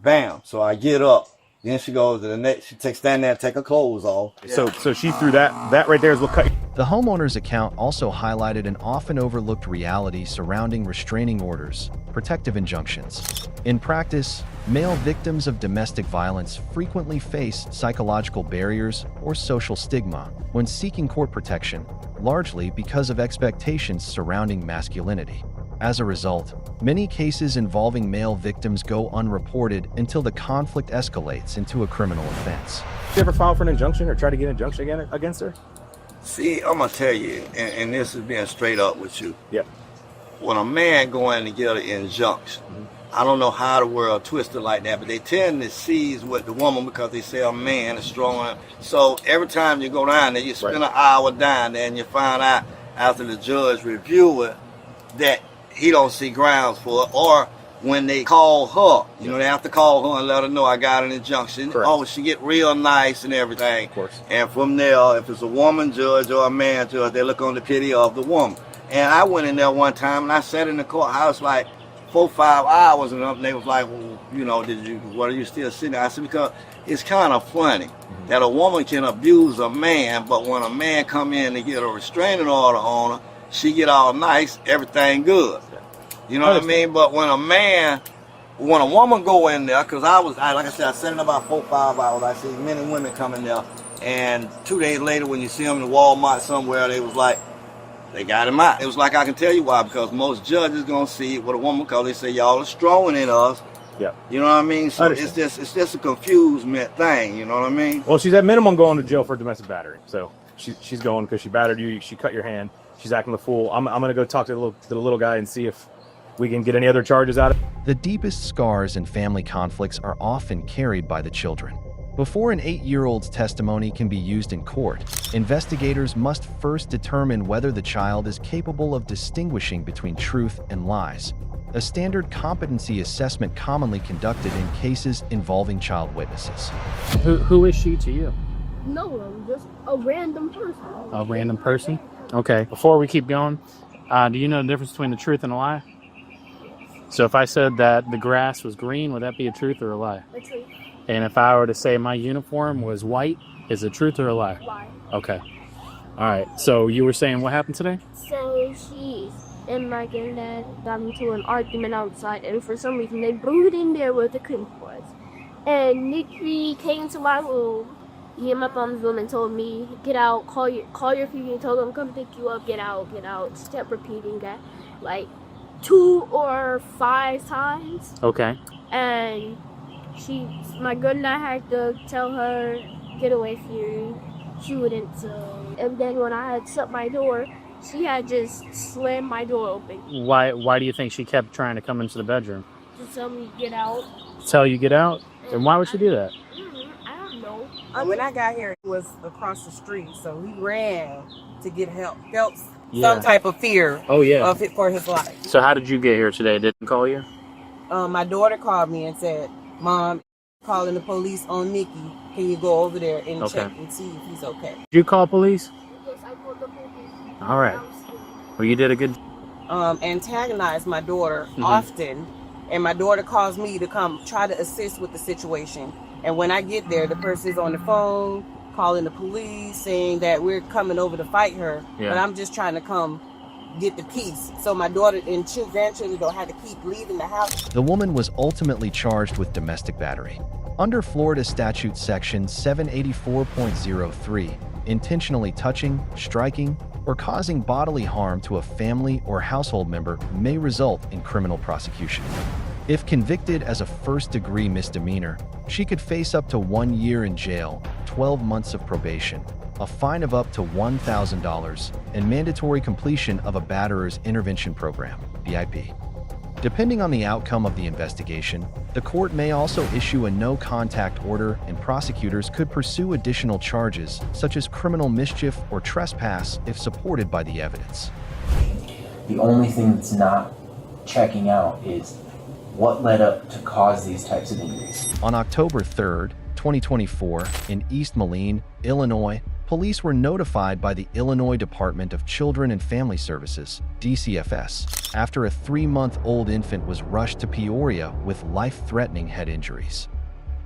bam. So I get up. Then she goes to the next, she stand there and take her clothes off. So she threw that right there is what cut you. The homeowner's account also highlighted an often overlooked reality surrounding restraining orders, protective injunctions. In practice, male victims of domestic violence frequently face psychological barriers or social stigma when seeking court protection, largely because of expectations surrounding masculinity. As a result, many cases involving male victims go unreported until the conflict escalates into a criminal offense. You ever file for an injunction or try to get an injunction against her? See, I'm going to tell you, and this is being straight up with you. Yeah. when a man go in to get an injunction, I don't know how the world twisted like that, but they tend to seize with the woman because they say a man is strong. So every time you go down there, you spend an hour down there, and you find out after the judge review it that he don't see grounds for it, or when they call her, you know, they have to call her and let her know I got an injunction. Correct. Oh, she get real nice and everything. Of course. And from there, if it's a woman judge or a man judge, they look on the pity of the woman. And I went in there one time and I sat in the courthouse like 4 or 5 hours, and they was like, well, you know, what are you still sitting there? I said, because it's kind of funny that a woman can abuse a man, but when a man come in to get a restraining order on her, she get all nice, everything good. You know what I mean? But when a woman go in there, because like I said, I sat in about 4 or 5 hours. I see men and women come in there, and 2 days later, when you see them in Walmart somewhere, they was like, they got him out. It was like, I can tell you why, because most judges gonna see it with a woman because they say y'all are stronger than us. Yeah. You know what I mean? So it's just a confusement thing. You know what I mean? Well, she's at minimum going to jail for domestic battery. So she's going because she battered you. She cut your hand. She's acting the fool. I'm gonna go talk to the little guy and see if we can get any other charges out of it. The deepest scars in family conflicts are often carried by the children. Before an 8-year-old's testimony can be used in court, investigators must first determine whether the child is capable of distinguishing between truth and lies, a standard competency assessment commonly conducted in cases involving child witnesses. Who is she to you? No, I'm just a random person. A random person? Okay. Before we keep going, do you know the difference between the truth and a lie? So if I said that the grass was green, would that be a truth or a lie? A truth. And if I were to say my uniform was white, is it truth or a lie? Lie. Okay. All right. So you were saying what happened today? So she and my granddad got into an argument outside, and for some reason they brewed in there where the cream was. And Nikki came to my room, me and my mom's room, and told me, get out, call your people, and told them come pick you up, get out. She kept repeating that like 2 or 5 times. Okay. And my granddad had to tell her, get away from you. She wouldn't. And then when I had shut my door, she had just slammed my door open. Why do you think she kept trying to come into the bedroom? To tell me get out. Tell you get out? And why would she do that? I don't know. When I got here, he was across the street, so he ran to get help. Felt Yeah. some type of fear Oh, yeah. of it for his life. So how did you get here today? Didn't call you? My daughter called me and said, Mom, calling the police on Nikki. Can you go over there and Okay. check and see if he's okay? Did you call police? Yes, I called the police. All right. Well, you did a good... Antagonize my daughter often, and my daughter calls me to come try to assist with the situation. And when I get there, the person's on the phone calling the police saying that we're coming over to fight her, but I'm just trying to come get the peace. So my daughter and grandchildren don't have to keep leaving the house. The woman was ultimately charged with domestic battery. Under Florida Statute Section 784.03, intentionally touching, striking, or causing bodily harm to a family or household member may result in criminal prosecution. If convicted as a first-degree misdemeanor, she could face up to 1 year in jail, 12 months of probation, a fine of up to $1,000, and mandatory completion of a batterer's intervention program, BIP. Depending on the outcome of the investigation, the court may also issue a no-contact order, and prosecutors could pursue additional charges, such as criminal mischief or trespass, if supported by the evidence. The only thing that's not checking out is what led up to cause these types of injuries. On October 3rd, 2024, in East Moline, Illinois, police were notified by the Illinois Department of Children and Family Services, DCFS, after a 3-month-old infant was rushed to Peoria with life-threatening head injuries.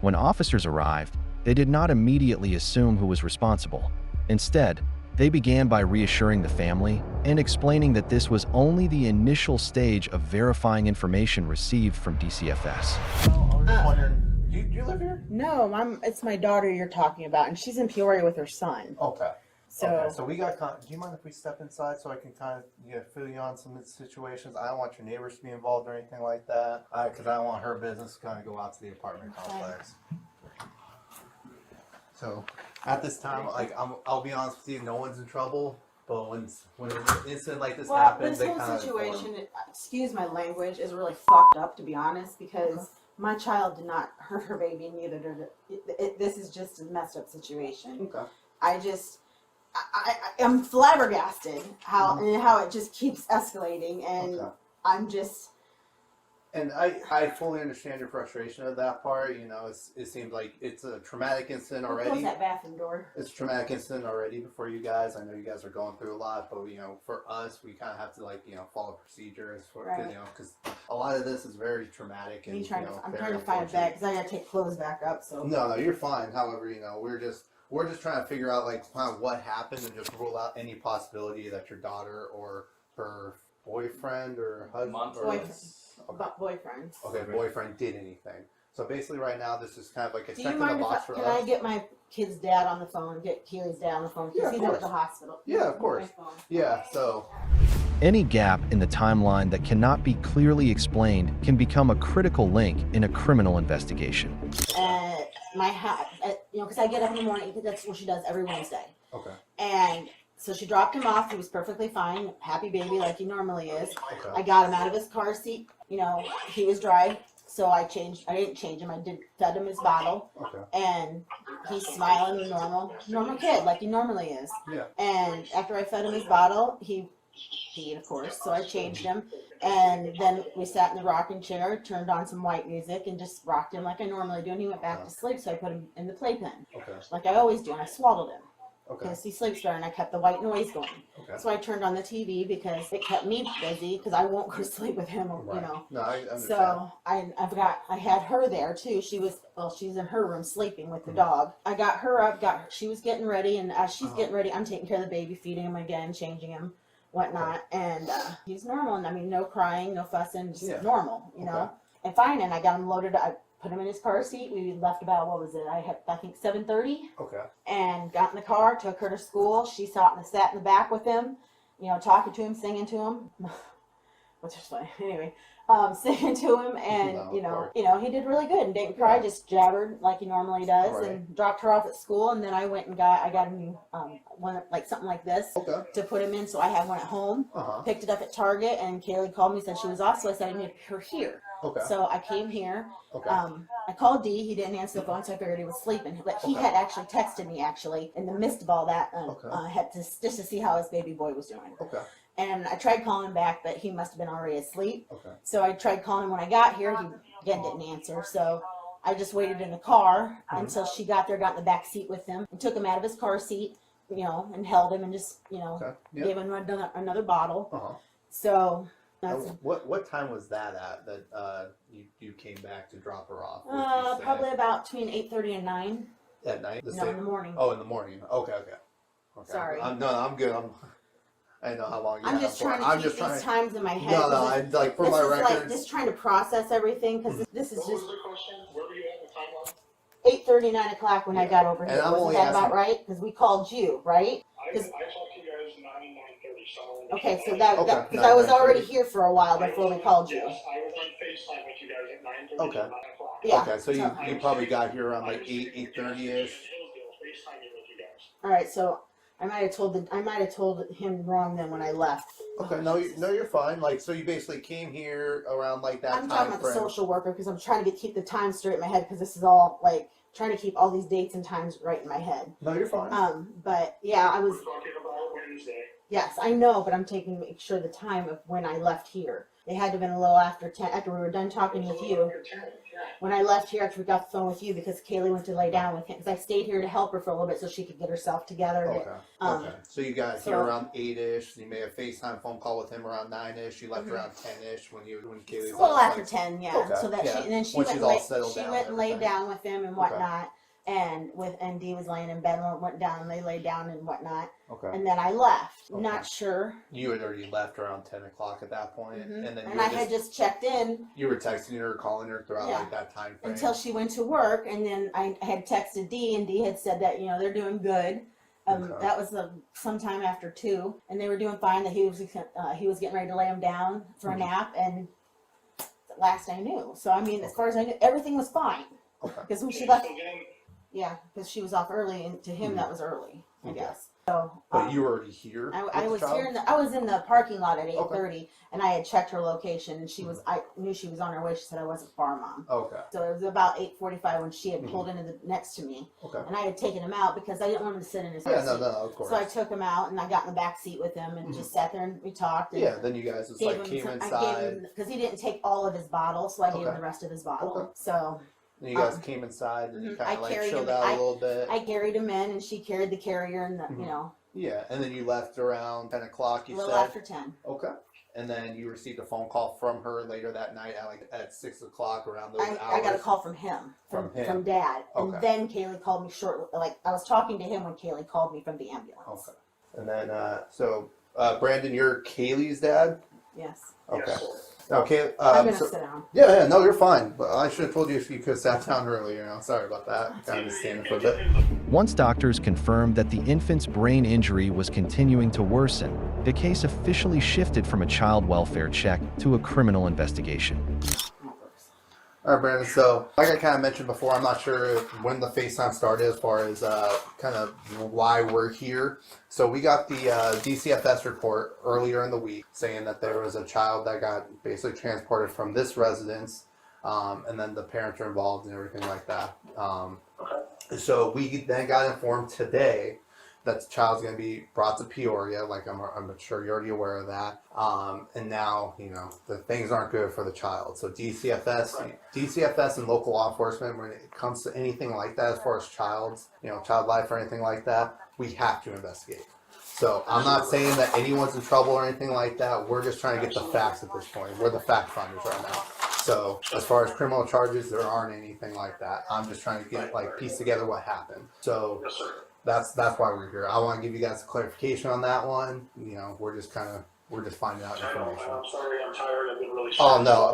When officers arrived, they did not immediately assume who was responsible. Instead, they began by reassuring the family and explaining that this was only the initial stage of verifying information received from DCFS. I was just wondering, do you live here? No, it's my daughter you're talking about, and she's in Peoria with her son. Okay. So, okay, so we got. Do you mind if we step inside so I can kind of fill you on some situations? I don't want your neighbors to be involved or anything like that, because I don't want her business to kind of go out to the apartment complex. So, at this time, I'll be honest with you, no one's in trouble. But when an incident like this Well, happens, this they whole kind of situation, excuse my language, is really fucked up, to be honest, because my child did not hurt her baby, neither did this is just a messed up situation. Okay. I'm flabbergasted how it just keeps escalating, and I'm just. And I fully understand your frustration of that part. You know, it seems like it's a traumatic incident already. Close that bathroom door. It's a traumatic incident already for you guys. I know you guys are going through a lot, but you know, for us, we kind of have to follow procedures for because a lot of this is very traumatic and I'm trying to find it back because I gotta take clothes back up. So no, you're fine. However, we're just trying to figure out kind of what happened and just rule out any possibility that your daughter or her boyfriend or husband boyfriend. Okay, boyfriend did anything. So basically, right now, this is kind of like a Do you check in the mind box for can us. I get my kid's dad on the phone? Get Keely's dad on the phone because he's at the hospital. Yeah, of course. Yeah, so. Any gap in the timeline that cannot be clearly explained can become a critical link in a criminal investigation. My house, because I get up in the morning. That's what she does every Wednesday. Okay. And so she dropped him off. He was perfectly fine, happy baby like he normally is. Okay. I got him out of his car seat. He was dry, so I didn't change him. I fed him his bottle. Okay. And he's smiling, normal kid like he normally is. Yeah. And after I fed him his bottle, he peed, of course. So I changed him, and then we sat in the rocking chair, turned on some white music, and just rocked him like I normally do. And he went back to sleep. So I put him in the playpen, like I always do, and I swaddled him. Because he sleeps better, and I kept the white noise going. So I turned on the TV because it kept me busy because I won't go to sleep with him, No, I understand. So I had her there too. She's in her room sleeping with the dog. I got her up, she was getting ready, and as she's getting ready, I'm taking care of the baby, feeding him again, changing him, whatnot, and he's normal. And I mean, no crying, no fussing, just normal, know. And fine, and I got him loaded. I put him in his car seat. We left about, I think 7:30. Okay. And got in the car, took her to school. She sat in the back with him, talking to him, singing to him, which is funny. Anyway, singing to him, and he did really good and didn't cry, just jabbered like he normally does, and dropped her off at school. And then I went and got a new one, like something like this to put him in. So I have one at home. Picked it up at Target, and Kaylee called me, said she was off, so I said I need her here. So I came here. I called D. He didn't answer the phone, so I figured he was sleeping. But he had actually texted me in the midst of all that, just to see how his baby boy was doing. And I tried calling him back, but he must have been already asleep. So I tried calling him when I got here. He again didn't answer. So I just waited in the car until she got there, got in the back seat with him, and took him out of his car seat, and held him and just, gave him another bottle. So. What time was that at that you came back to drop her off? Probably about between 8:30 and 9. At night? In the morning. Oh, in the morning. Okay. Sorry. I'm good. I know how long you I'm have just for. trying to I'm keep just these trying. times in my head. No, I like for my records. Like just trying to process everything because this is just. Where were you at the timeline? 8:30, 9 o'clock when I got over here. Wasn't that about right? Because we called you, right? I talked to you guys 9:30. So okay, so that because I was already here for a while before we called you. Yes, I was on FaceTime with you guys at 9:30 Okay. 9 o'clock. Yeah. Okay, so you probably got here around like 8:30ish. All right, so I might have told him wrong then when I left. Okay, no, you're fine. Like, so you basically came here around like that I'm time talking about frame. the social worker because I'm trying to keep the time straight in my head because this is all like trying to keep all these dates and times right in my head. No, you're fine. But yeah, I was. We're talking about Wednesday. Yes, I know, but I'm make sure the time of when I left here. It had to have been a little after 10, after we were done talking with you. When I left here, after we got the phone with you, because Kaylee went to lay down with him, because I stayed here to help her for a little bit so she could get herself together. Okay. So you got here around 8ish. You made a FaceTime phone call with him around 9ish. You left around 10ish when Kaylee. A little after 10, yeah. Okay. So that yeah. she and then she when went, she's all settled she down went and laid everything. down with him and whatnot. And Dee was laying in bed and went down and they laid down and whatnot. Okay. And then I left. Okay. Not sure. You had already left around 10 o'clock at that point, and then I had just checked in. You were texting her, calling her throughout like that time frame until she went to work, and then I had texted Dee, and Dee had said that they're doing good. That was sometime after 2, and they were doing fine. That he was getting ready to lay him down for a nap, and last I knew. So I mean, as far as I knew, everything was fine. Okay. Because when she left. Yeah, because she was off early, and to him that was early, I guess. So, But you were already here. I was here. I was in the parking lot at 8:30, and I had checked her location, and she was. I knew she was on her way. She said I wasn't far, Mom. Okay. So it was about 8:45 when she had pulled into the next to me, Okay. and I had taken him out because I didn't want him to sit in his Yeah, seat. no, of course. So I took him out, and I got in the back seat with him, and just sat there and we talked. And Yeah. Then you guys just like came inside. because he didn't take all of his bottle, so I gave him the rest of his bottle. Okay. So. And you guys came inside and you kind of like chilled him, out a little bit. I carried him in, and she carried the carrier, and the, you know. Yeah, and then you left around 10 o'clock. You A little said after 10. Okay. And then you received a phone call from her later that night at 6 o'clock around those hours. I got a call from him, from Dad, and then Kaylee called me shortly. Like I was talking to him when Kaylee called me from the ambulance. Okay. And then Brandon, you're Kaylee's dad. Yes. Okay. Okay. I'm gonna sit down. Yeah, no, you're fine. But I should have told you if you could have sat down earlier. Sorry about that. Kind of standing for a bit. Once doctors confirmed that the infant's brain injury was continuing to worsen, the case officially shifted from a child welfare check to a criminal investigation. All right, Brandon. So, like I kind of mentioned before, I'm not sure when the FaceTime started as far as kind of why we're here. So, we got the DCFS report earlier in the week saying that there was a child that got basically transported from this residence, and then the parents are involved and everything like that. So, we then got informed today that the child's going to be brought to Peoria. Like I'm sure you're already aware of that. And now, the things aren't good for the child. So DCFS and local law enforcement, when it comes to anything like that, as far as child life or anything like that, we have to investigate. So I'm not saying that anyone's in trouble or anything like that. We're just trying to get the facts at this point. We're the fact finders right now. So as far as criminal charges, there aren't anything like that. I'm just trying to get piece together what happened. So that's why we're here. I want to give you guys a clarification on that one. We're just finding out information. I'm sorry, I'm tired. I've been really Oh no,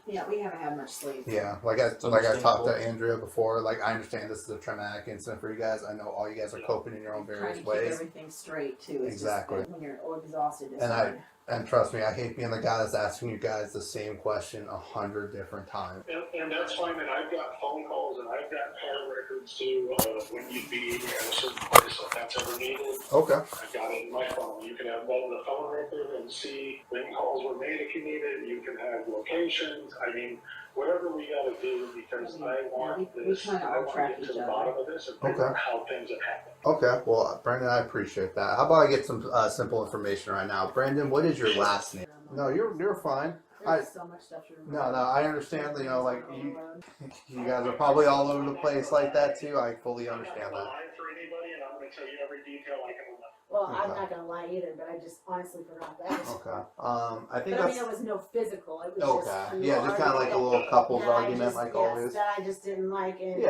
yeah, we haven't had much sleep. Yeah, like I talked to Andrea before. I understand this is a traumatic incident for you guys. I know all you guys are coping in your own various Trying to ways. keep everything straight too. It's Exactly. Just, when you're exhausted. It's And hard. And trust me, I hate being the guy that's asking you guys the same question 100 different times. And that's fine, and I've got phone calls and I've got call records too, when you'd be at a certain place if that's ever needed. Okay. I've got it in my phone. You can have both the phone record and see when calls were made if you need it. You can have locations. I mean, whatever we gotta do, because I want this, I want to get to the bottom of this and figure out how things have happened. Okay, well, Brandon, I appreciate that. How about I get some simple information right now? Brandon, what is your last name? No, you're fine. There's so much stuff to remember. No, I understand. You guys are probably all over the place like that too. I fully understand that. For anybody, and I'm going to tell you every detail I can remember. Well, I'm not gonna lie either, but I just honestly forgot that. Okay. I think but that's. I mean, it was no physical. It was Okay. just Yeah, just kind of like a little couples argument, always. That I just didn't like, and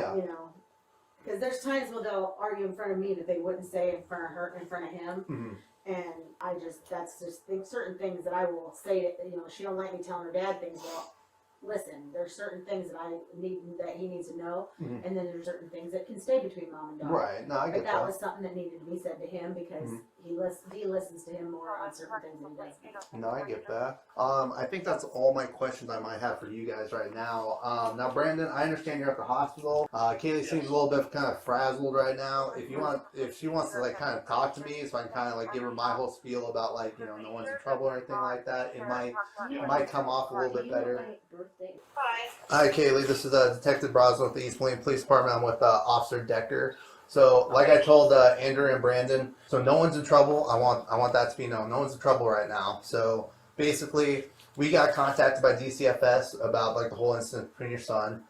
because there's times when they'll argue in front of me that they wouldn't say in front of her, in front of him. Mm-hmm. And that's just certain things that I will say. She don't like me telling her dad things. Well, listen, there's certain things that he needs to know, and then there's certain things that can stay between mom and daughter. Right. No, I get that. But that was something that needed to be said to him because he listens to him more on certain things than he does me. No, I get that. I think that's all my questions I might have for you guys right now. Now, Brandon, I understand you're at the hospital. Kaylee seems a little bit kind of frazzled right now. If she wants to kind of talk to me, so I can kind of give her my whole spiel about no one's in trouble or anything like that, it might come off a little bit better. Hi, Kaylee. This is Detective Brosnan with the East Moline Police Department. I'm with Officer Decker. So, like I told Andrew and Brandon, so no one's in trouble. I want that to be known. No one's in trouble right now. So, basically, we got contacted by DCFS about the whole incident between your son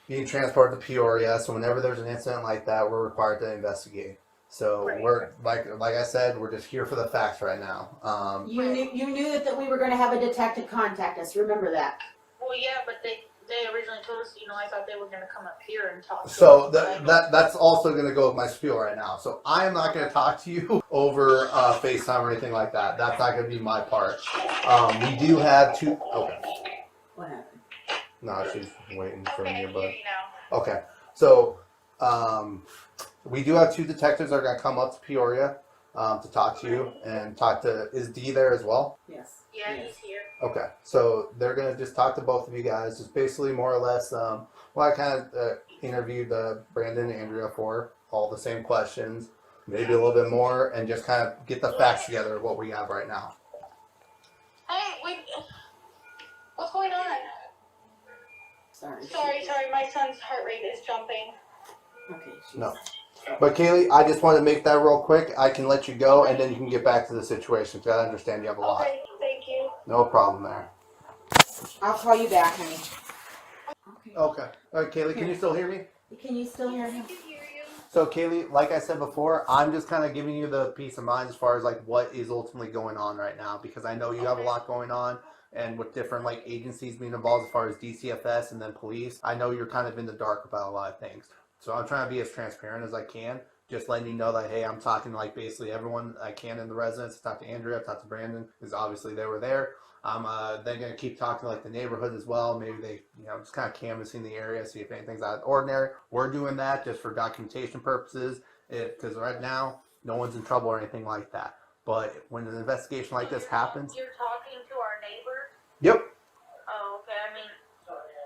being transported to Peoria. So, whenever there's an incident like that, we're required to investigate. So we're like I said, we're just here for the facts right now. You knew that we were going to have a detective contact us. Remember that. Well, yeah, but they originally told us, I thought they were going to come up here and talk. So that's also going to go with my spiel right now. So I am not going to talk to you over FaceTime or anything like that. That's not going to be my part. We do have two. Okay. What happened? No, she's waiting for me, but okay. So we do have two detectives that are going to come up to Peoria to talk to you and talk to. Is Dee there as well? Yes. Yeah, he's here. Okay, so they're gonna just talk to both of you guys, just basically more or less. I kind of interviewed Brandon and Andrea for all the same questions. maybe a little bit more, and just kind of get the facts together of what we have right now. Hey, wait. What's going on? Sorry. Sorry. My son's heart rate is jumping. Okay. No. But Kaylee, I just want to make that real quick. I can let you go, and then you can get back to the situation, because I understand you have a lot. Okay, thank you. No problem there. I'll call you back, honey. Okay. All right, Kaylee, can you still hear me? Can you still hear him? So, Kaylee, like I said before, I'm just kind of giving you the peace of mind as far as like what is ultimately going on right now, because I know you have a lot going on, and with different like agencies being involved as far as DCFS and then police, I know you're kind of in the dark about a lot of things. So I'm trying to be as transparent as I can, just letting you know that, hey, I'm talking to like basically everyone I can in the residence. I talked to Andrea, I talked to Brandon, because obviously they were there. I'm then going to keep talking to like the neighborhood as well. Maybe they, just kind of canvassing the area, see if anything's out of the ordinary. We're doing that just for documentation purposes, because right now, no one's in trouble or anything like that. But when an investigation like this happens... You're talking to our neighbor? Yep. Oh, okay. I mean,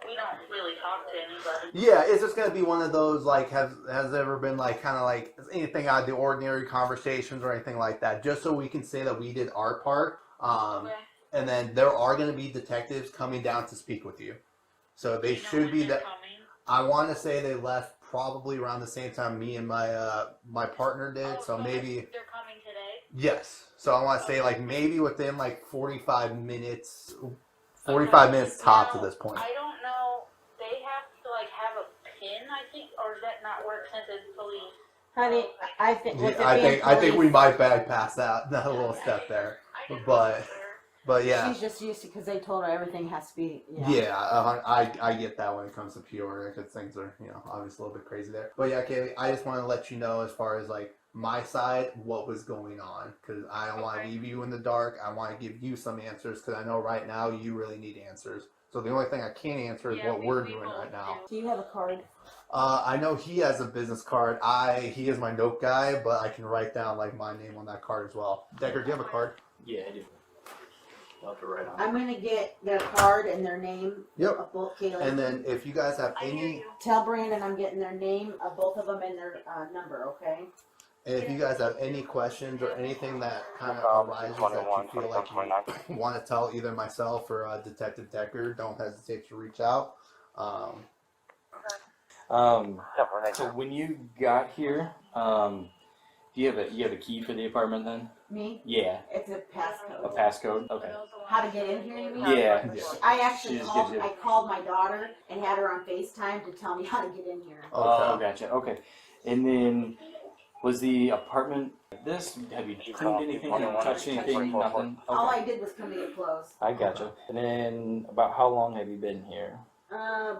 we don't really talk to anybody. Yeah, it's just going to be one of those, like, has there ever been, like, kind of like anything out of the ordinary conversations or anything like that, just so we can say that we did our part. Okay. And then there are going to be detectives coming down to speak with you. So they should be that. I want to say they left probably around the same time me and my partner did. So maybe they're coming today. Yes. So I want to say like maybe within like 45 minutes, 45 minutes tops at this point. I don't know. They have to like have a pin, I think, or does that not work since it's police? Honey, I think. I think we might bypass that little step there, but yeah. She's just used to, because they told her everything has to be. Yeah, I get that when it comes to Peoria, because things are, obviously a little bit crazy there. But yeah, Kaylee, I just want to let you know as far as like my side, what was going on, because I don't want to leave you in the dark. I want to give you some answers, because I know right now you really need answers. So the only thing I can answer is what we're doing right now. Do you have a card? I know he has a business card. He is my note guy, but I can write down like my name on that card as well. Decker, do you have a card? Yeah, I do. I'll have to write on. I'm gonna get their card and their name. Yep. Of both Kaylee. And then if you guys have any, tell Brandon I'm getting their name of both of them and their number. Okay. and if you guys have any questions or anything that kind of arises that you feel like you want to tell either myself or Detective Decker, don't hesitate to reach out. So when you got here, do you have a key for the apartment then? Me? Yeah. It's a passcode. A passcode? Okay. How to get in here, you mean? Yeah. I actually She just called, gives you- I called my daughter and had her on FaceTime to tell me how to get in here. Oh, gotcha. Okay. And then, was the apartment like this? Have you cleaned anything? Have you touched anything? Nothing? All Okay. I did was come to get clothes. I gotcha. And then, about how long have you been here?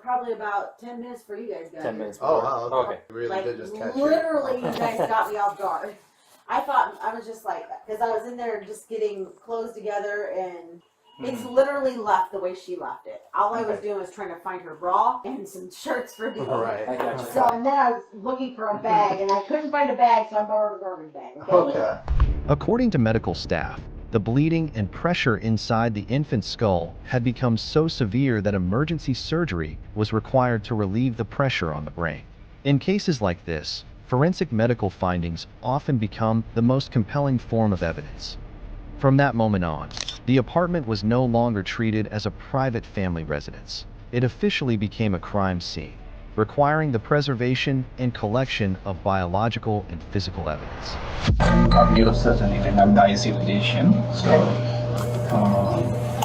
Probably about 10 minutes for you guys. 10 minutes. Oh, before. wow. Okay. Really Like, did just catch you. literally, you guys got me off guard. I thought, I was just like, because I was in there just getting clothes together, and it's literally left the way she left it. All I was doing was trying to find her bra and some shirts for me. Right. I gotcha. So, and then I was looking for a bag, and I couldn't find a bag, so I borrowed a garbage bag. Okay. According to medical staff, the bleeding and pressure inside the infant's skull had become so severe that emergency surgery was required to relieve the pressure on the brain. In cases like this, forensic medical findings often become the most compelling form of evidence. From that moment on, the apartment was no longer treated as a private family residence. It officially became a crime scene, requiring the preservation and collection of biological and physical evidence. I'm neurosurgeon and I'm the ICU physician, so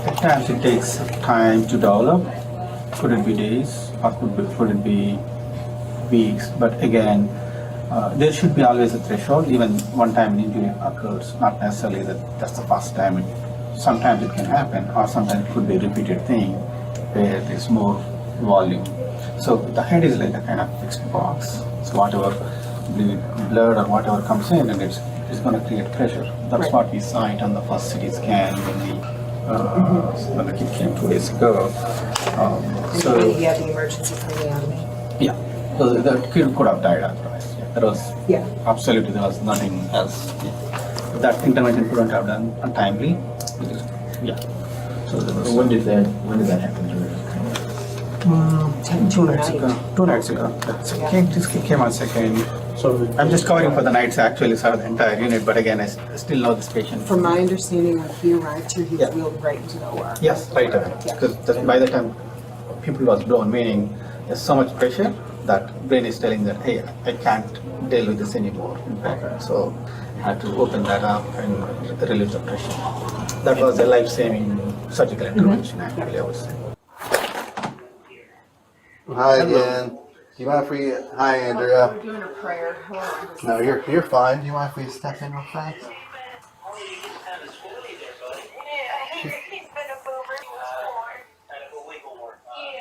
at times it takes time to develop. Could it be days or could it be weeks? But again, there should be always a threshold. Even one time an injury occurs, not necessarily that's the first time. Sometimes it can happen, or sometimes it could be a repeated thing where there's more volume. So the head is like a kind of fixed box. So whatever blood or whatever comes in, and it's going to create pressure. That's what we saw it on the first CT scan when the kid came 2 days ago. So you had the emergency craniotomy? Yeah. So the kid could have died otherwise. Yeah. There was absolutely there was nothing else. Yeah. That intervention couldn't have done untimely. Yeah. So there was, when did that happen? 2 nights ago. 2 nights ago. This kid came on second. So I'm just covering for the nights actually, so the entire unit, but again, I still know this patient. From my understanding, when he arrived here, he was wheeled right into the OR. Yes, right away. Because by the time people was blown, meaning there's so much pressure that brain is telling that, hey, I can't deal with this anymore. In fact, so I had to open that up and relieve the pressure. That was a life-saving surgical intervention, actually, I would say. Hi again. Do you mind if we? Hi, Andrea. We're doing a prayer. No, you're fine. Do you mind if we step in real fast?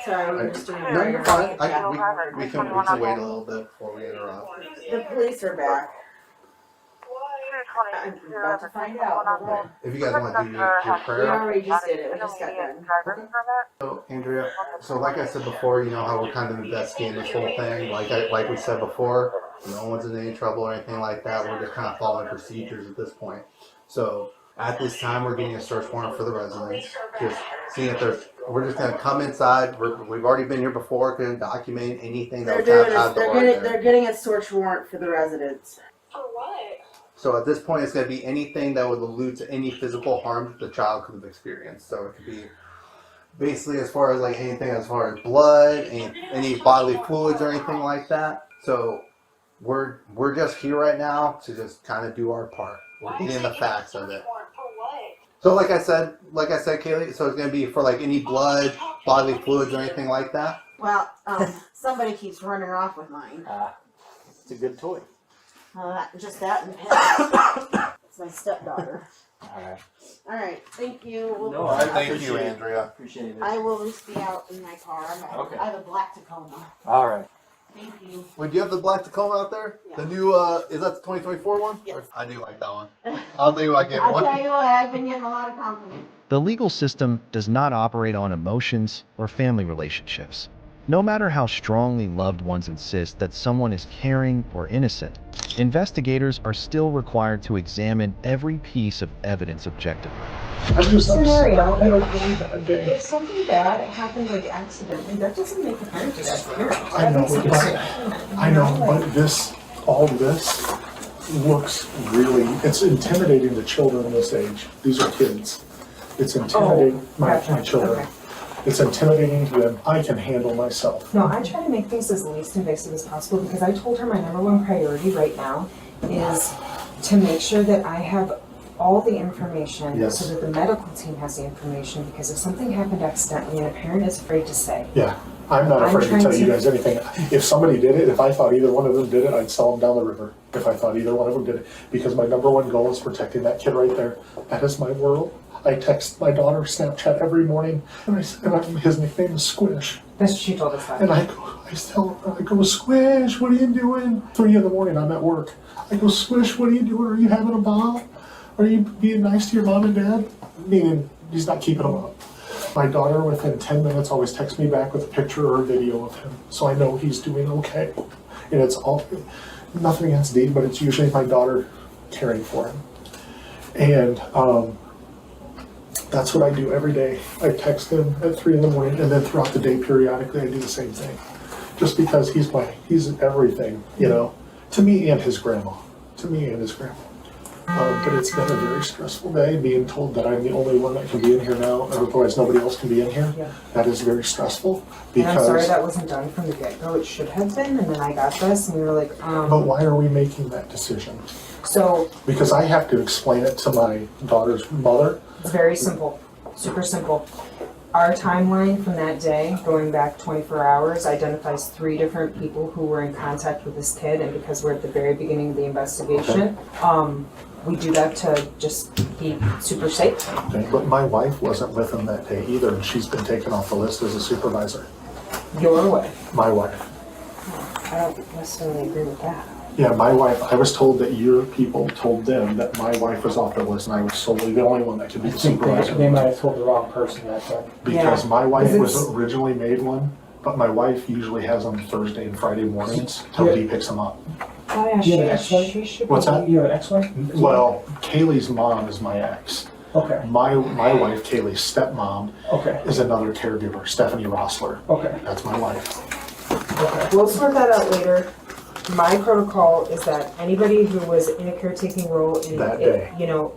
Sorry, we're just doing a No, prayer. you're fine. We can wait a little bit before we interrupt. The police are back. I'm about to find out. Hold on. If you guys want to do your We prayer. already just did it. We just got done. So, Andrea, so like I said before, you know how we're kind of investigating this whole thing. Like we said before, no one's in any trouble or anything like that. We're just kind of following procedures at this point. So at this time, we're getting a search warrant for the residents. Just seeing if there's. We're just gonna come inside. We've already been here before. Couldn't document anything that was out the They're getting a search warrant for the residents. For what? So at this point, it's going to be anything that would allude to any physical harm that the child could have experienced. So it could be basically as far as like anything as far as blood, any bodily fluids or anything like that. So we're just here right now to just kind of do our part. We're getting the facts of it. So like I said, Kaylee, so it's going to be for like any blood, bodily fluids or anything like that. Well, somebody keeps running off with mine. It's a good toy. Just that and pets. It's my stepdaughter. Alright. All right, thank you. No, I Thank you, appreciate it. Andrea. Appreciate it. I will just be out in my car. Okay. I have a black Tacoma. Alright. Thank you. Wait, do you have the black Tacoma out there? Yeah. The new, is that the 2024 one? Yes. I do like that one. I'll do I get I'll one. tell you what, I've been getting a lot of compliments. The legal system does not operate on emotions or family relationships. No matter how strongly loved ones insist that someone is caring or innocent, investigators are still required to examine every piece of evidence objectively. Scenario. I don't believe that day. If something bad happened like accidentally, that doesn't make the parent disappear. I know, but all this looks really, it's intimidating to children this age. These are kids. It's intimidating my children. Okay. It's intimidating to them. I can handle myself. No, I try to make things as least invasive as possible because I told her my #1 priority right now is to make sure that I have all the information so that the medical team has the information, because if something happened accidentally and a parent is afraid to say. Yeah, I'm not afraid to tell you guys anything. If somebody did it, if I thought either one of them did it, I'd sell them down the river. If I thought either one of them did it, because my #1 goal is protecting that kid right there. That is my world. I text my daughter Snapchat every morning, and his nickname is Squish. That's what she told us. And I tell her, I go, Squish, what are you doing? 3 in the morning, I'm at work. I go, Squish, what are you doing? Are you having a ball? Are you being nice to your mom and dad? Meaning, he's not keeping them up. My daughter, within 10 minutes, always texts me back with a picture or a video of him, so I know he's doing okay. And it's all, nothing against Dean, but it's usually my daughter caring for him. And that's what I do every day. I text him at 3 in the morning, and then throughout the day, periodically, I do the same thing. Just because he's everything, you know, to me and his grandma. But it's been a very stressful day, being told that I'm the only one that can be in here now, otherwise nobody else can be in here. Yeah. That is very stressful. And I'm Because, sorry that wasn't done from the get-go. It should have been, and then I got this, and we were like, but why are we making that decision? So Because I have to explain it to my daughter's mother. it's very simple, super simple. Our timeline from that day, going back 24 hours, identifies 3 different people who were in contact with this kid, and because we're at the very beginning of the investigation, we do that to just be super safe. Okay, but my wife wasn't with him that day either, and she's been taken off the list as a supervisor. Your wife. My wife. I don't necessarily agree with that. Yeah, my wife, I was told that your people told them that my wife was off the list, and I was solely the only one that could be the supervisor. They might have told the wrong person that time. Because my wife was originally made one, but my wife usually has them Thursday and Friday mornings till he picks them up. Oh yeah, You have an ex-wife? What's that? You have an ex-wife? Well, Kaylee's mom is my ex. Okay. My wife, Kaylee's stepmom, is another caregiver, Stephanie Rossler. Okay. That's my wife. We'll sort that out later. My protocol is that anybody who was in a caretaking role in That day.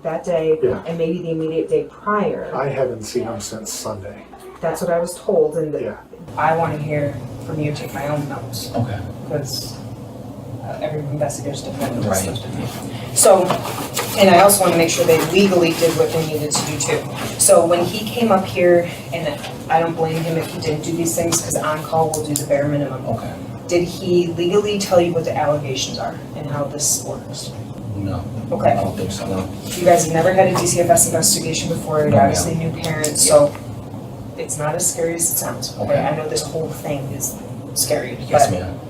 that day, Yeah. and maybe the immediate day prior. I haven't seen him since Sunday. That's what I was told, and Yeah. I want to hear from you. Take my own notes. Okay. Because every investigator's different. Right. So, and I also want to make sure they legally did what they needed to do too. So when he came up here, and I don't blame him if he didn't do these things, because on-call will do the bare minimum. Okay. Did he legally tell you what the allegations are and how this works? No. Okay. I don't think so, no. You guys have never had a DCFS investigation before, you're No, obviously ma'am. new parents, so it's not as scary as it sounds, okay? Okay. I know this whole thing is scary, Yes, but ma'am.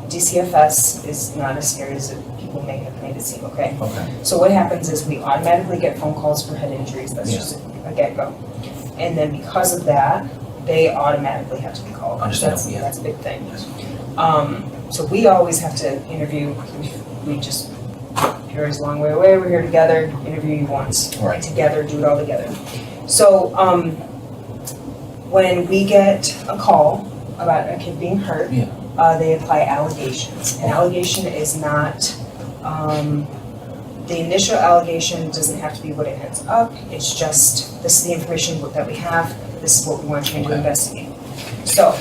DCFS is not as scary as people may have made it seem, okay? Okay. So what happens is we automatically get phone calls for head injuries, that's Yeah. just a get-go. And then because of that, they automatically have to be called. Understandable, yeah. That's a big thing. So we always have to interview, we just, Gary's a long way away, we're here together, interview you once. Right. Together, do it all together. So, when we get a call about a kid being hurt, Yeah. They apply allegations. An allegation is not, the initial allegation doesn't have to be what it ends up, it's just, this is the information that we have, this is what we want you to investigate. So,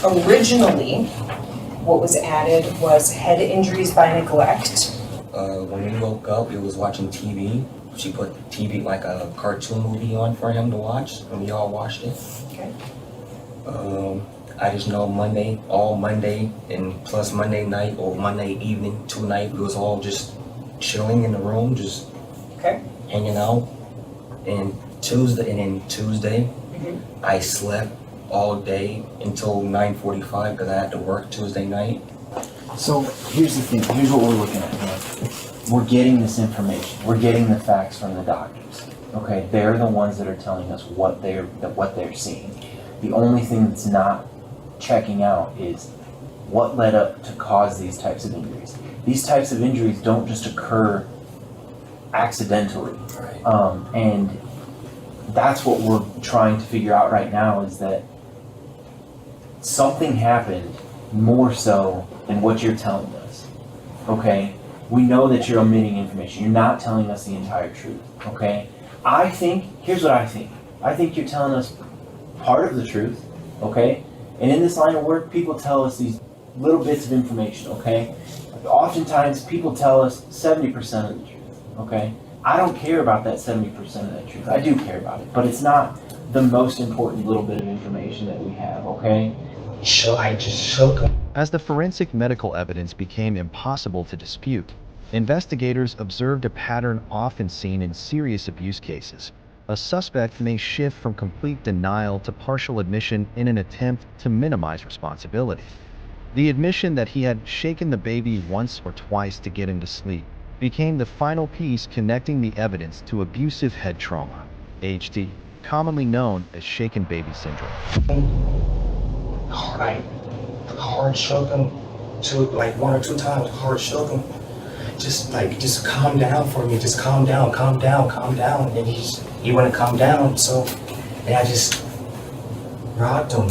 originally, what was added was head injuries by neglect. When we woke up, it was watching TV. She put TV, like a cartoon movie on for him to watch, and we all watched it. Okay. I just know all Monday, and plus Monday night or Monday evening, 2 nights, we was all just chilling in the room, just hanging out. And Tuesday, I slept all day until 9:45 because I had to work Tuesday night. So here's the thing, here's what we're looking at, man. We're getting this information, we're getting the facts from the doctors. Okay, they're the ones that are telling us what they're seeing. The only thing that's not checking out is what led up to cause these types of injuries. These types of injuries don't just occur accidentally. And that's what we're trying to figure out right now, is that something happened more so than what you're telling us. Okay? We know that you're omitting information. You're not telling us the entire truth. Okay? Here's what I think. I think you're telling us part of the truth. Okay? And in this line of work, people tell us these little bits of information. Okay? Oftentimes, people tell us 70% of the truth. Okay? I don't care about that 70% of that truth. I do care about it, but it's not the most important little bit of information that we have, okay? So I just shook him. As the forensic medical evidence became impossible to dispute, investigators observed a pattern often seen in serious abuse cases. A suspect may shift from complete denial to partial admission in an attempt to minimize responsibility. The admission that he had shaken the baby once or twice to get him to sleep became the final piece connecting the evidence to abusive head trauma, ATTN, commonly known as shaken baby syndrome. Hard shook him, like 1 or 2 times, hard shook him. Just calm down for me, just calm down. And he wouldn't calm down, so, and I just rocked him.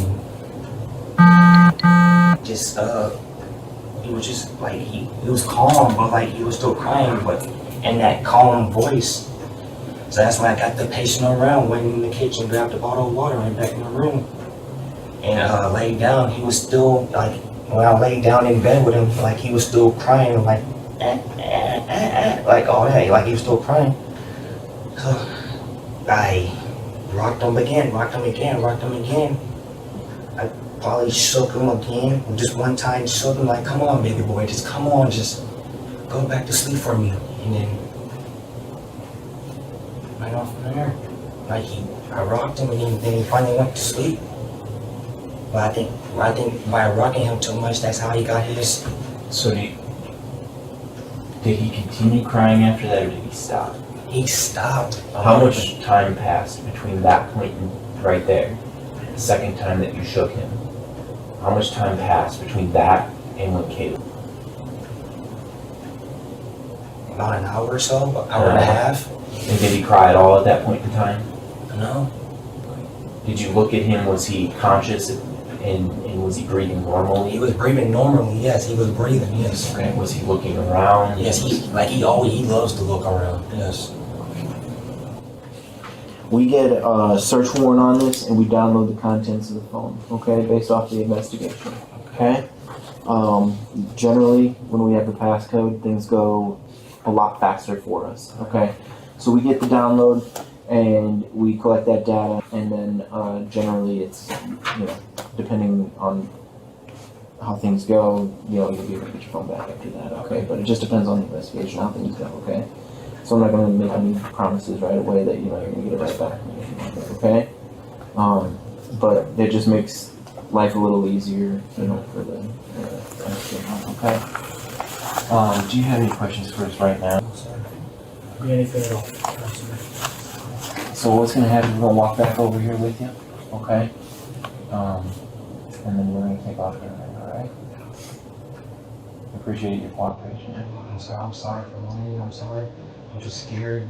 He was just like, he was calm, but like he was still crying, but in that calm voice. So that's when I got the patient around, went in the kitchen, grabbed a bottle of water, went back in the room, and laid down. He was still, like, when I laid down in bed with him, like he was still crying, like, like all that, like he was still crying. So I rocked him again. I probably shook him again, just one time shook him, like, come on, baby boy, just come on, just go back to sleep for me. And then right off from there, like I rocked him, and then he finally went to sleep. But I think by rocking him too much, that's how he got his. So did he continue crying after that, or did he stop? He stopped. How much time passed between that point and right there, the second time that you shook him? How much time passed between that and when Caleb? About an hour or so, an hour and a half. And did he cry at all at that point in time? No. Did you look at him? Was he conscious And was he breathing normally? He was breathing normally, yes, he was breathing, yes. Okay, was he looking around? Yes, he loves to look around, yes. We get a search warrant on this and we download the contents of the phone, okay, based off the investigation, okay? Generally, when we have the passcode, things go a lot faster for us, okay? So we get the download and we collect that data, and then generally it's, you know, depending on how things go, you know, you'll be able to get your phone back after that, okay? But it just depends on the investigation, how things go, okay? So I'm not going to make any promises right away that, you know, you're going to get it right back, okay? But it just makes life a little easier, you know, for the okay? Do you have any questions for us right now? Anything at all? So what's going to happen, we're going to walk back over here with you, okay? And then we're going to take off here, all right? Appreciate your cooperation. I'm sorry for lying. I'm sorry. I'm just scared.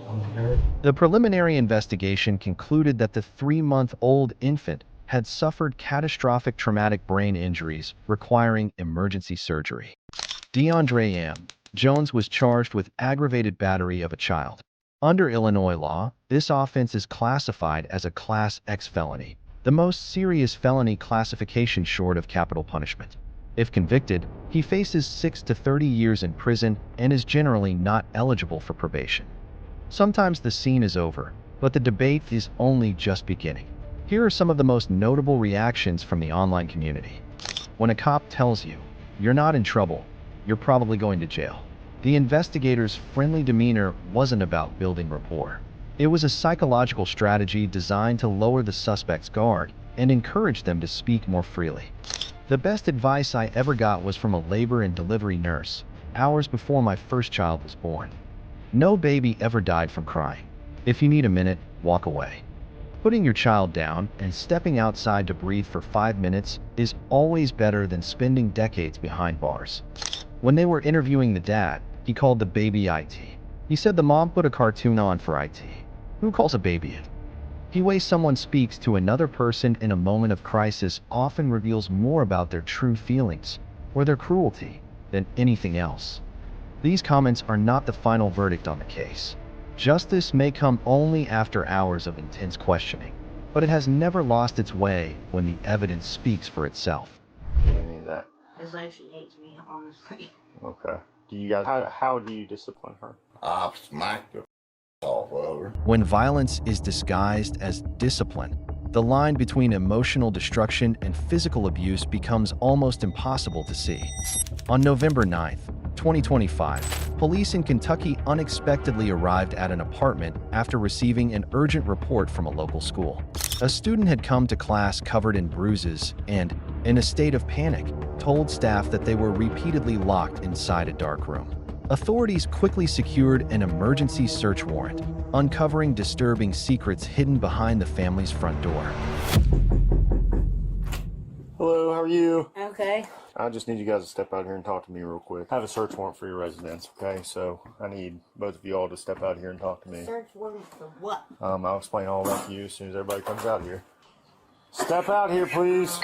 I'm hurt. The preliminary investigation concluded that the 3-month-old infant had suffered catastrophic traumatic brain injuries requiring emergency surgery. DeAndre M. Jones was charged with aggravated battery of a child. Under Illinois law, this offense is classified as a Class X felony, the most serious felony classification short of capital punishment. If convicted, he faces 6 to 30 years in prison and is generally not eligible for probation. Sometimes the scene is over, but the debate is only just beginning. Here are some of the most notable reactions from the online community. When a cop tells you, "You're not in trouble, you're probably going to jail," the investigator's friendly demeanor wasn't about building rapport. It was a psychological strategy designed to lower the suspect's guard and encourage them to speak more freely. The best advice I ever got was from a labor and delivery nurse, hours before my first child was born. No baby ever died from crying. If you need a minute, walk away. Putting your child down and stepping outside to breathe for 5 minutes is always better than spending decades behind bars. When they were interviewing the dad, he called the baby IT. He said the mom put a cartoon on for IT. Who calls a baby it? The way someone speaks to another person in a moment of crisis often reveals more about their true feelings or their cruelty than anything else. These comments are not the final verdict on the case. Justice may come only after hours of intense questioning, but it has never lost its way when the evidence speaks for itself. Any of that? It's like she hates me, honestly. Okay. Do you guys? How do you discipline her? I smacked the off of her. When violence is disguised as discipline, the line between emotional destruction and physical abuse becomes almost impossible to see. On November 9th, 2025, police in Kentucky unexpectedly arrived at an apartment after receiving an urgent report from a local school. A student had come to class covered in bruises and, in a state of panic, told staff that they were repeatedly locked inside a dark room. Authorities quickly secured an emergency search warrant, uncovering disturbing secrets hidden behind the family's front door. Hello, how are you? Okay. I just need you guys to step out here and talk to me real quick. I have a search warrant for your residence, okay? So I need both of you all to step out here and talk to me. Search warrant for what? I'll explain all that to you as soon as everybody comes out here. Step out here, please.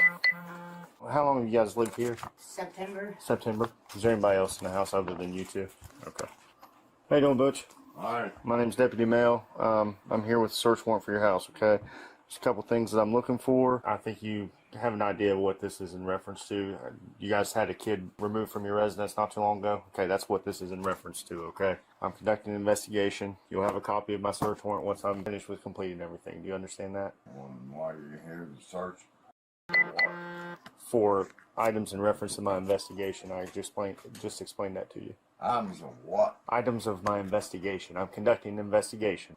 How long have you guys lived here? September. September. Is there anybody else in the house other than you two? Okay. How you doing, Butch? All right. My name's Deputy Mail. I'm here with a search warrant for your house, okay? There's a couple things that I'm looking for. I think you have an idea of what this is in reference to. You guys had a kid removed from your residence not too long ago. Okay, that's what this is in reference to, okay? I'm conducting an investigation. You'll have a copy of my search warrant once I'm finished with completing everything. Do you understand that? Why are you here to search? For items in reference to my investigation, I just explained that to you. Items of what? Items of my investigation. I'm conducting an investigation.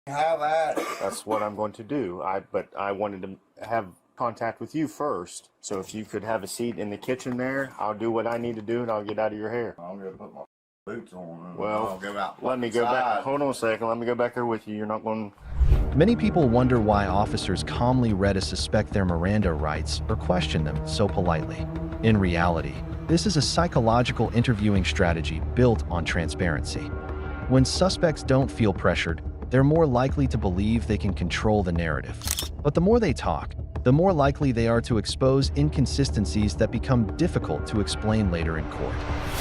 Have that. That's what I'm going to do. But I wanted to have contact with you first. So if you could have a seat in the kitchen there, I'll do what I need to do and I'll get out of your hair. I'm gonna put my boots on. Well, I'll go out let me go inside. back. Hold on a second. Let me go back there with you. You're not going. Many people wonder why officers calmly read a suspect their Miranda rights or question them so politely. In reality, this is a psychological interviewing strategy built on transparency. When suspects don't feel pressured, they're more likely to believe they can control the narrative. But the more they talk, the the more likely they are to expose inconsistencies that become difficult to explain later in court.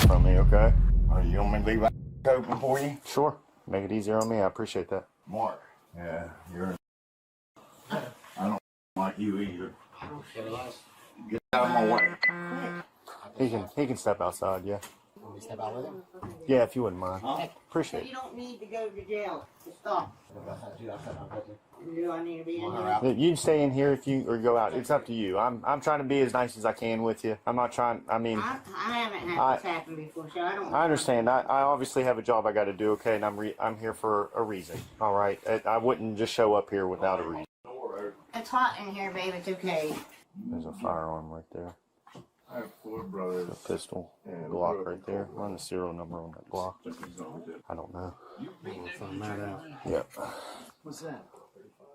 From me, okay? Are you want me to leave it open for you? Sure. Make it easier on me. I appreciate that. Mark. Yeah, you're. I don't like you either. Get out of my way. He can step outside, yeah. Step out with him? Yeah, if you wouldn't mind. Appreciate You it. don't need to go to jail to stop. Do I need to be in here? You can stay in here if you or go out. It's up to you. I'm trying to be as nice as I can with you. I'm not trying. I mean, I haven't had this happen before, so I don't. I understand. I obviously have a job I got to do. Okay, and I'm here for a reason. All right. I wouldn't just show up here without a reason. It's hot in here, babe. It's okay. There's a firearm right there. I have 4 brothers. A pistol, Glock right there. Run the serial number on that Glock. I don't know. We'll find that out. Yep. What's that?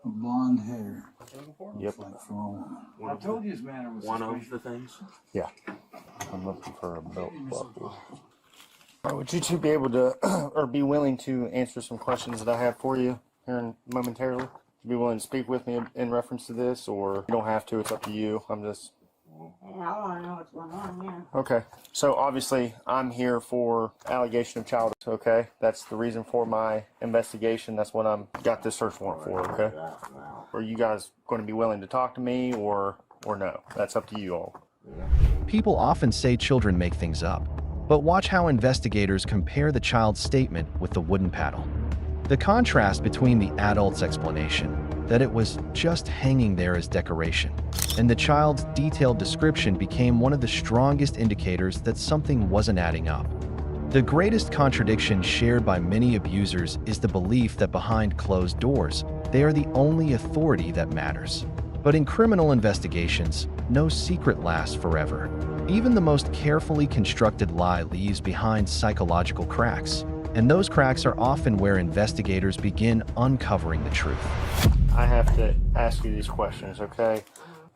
Blonde hair. Yep. Like for a woman. I told you his manner was one of the things. Yeah. I'm looking for a belt buckle. Would you two be able to, or be willing to answer some questions that I have for you here momentarily? Be willing to speak with me in reference to this, or you don't have to. It's up to you. I'm just. Yeah, I want to know what's going on, yeah. Okay. So obviously, I'm here for allegation of child. Okay, that's the reason for my investigation. That's what I'm got this search warrant for. Okay. Are you guys going to be willing to talk to me, or no? That's up to you all. People often say children make things up, but watch how investigators compare the child's statement with the wooden paddle. The contrast between the adult's explanation, that it was just hanging there as decoration, and the child's detailed description became one of the strongest indicators that something wasn't adding up. The greatest contradiction shared by many abusers is the belief that behind closed doors, they are the only authority that matters. But in criminal investigations, no secret lasts forever. Even the most carefully constructed lie leaves behind psychological cracks, and those cracks are often where investigators begin uncovering the truth. I have to ask you these questions, okay?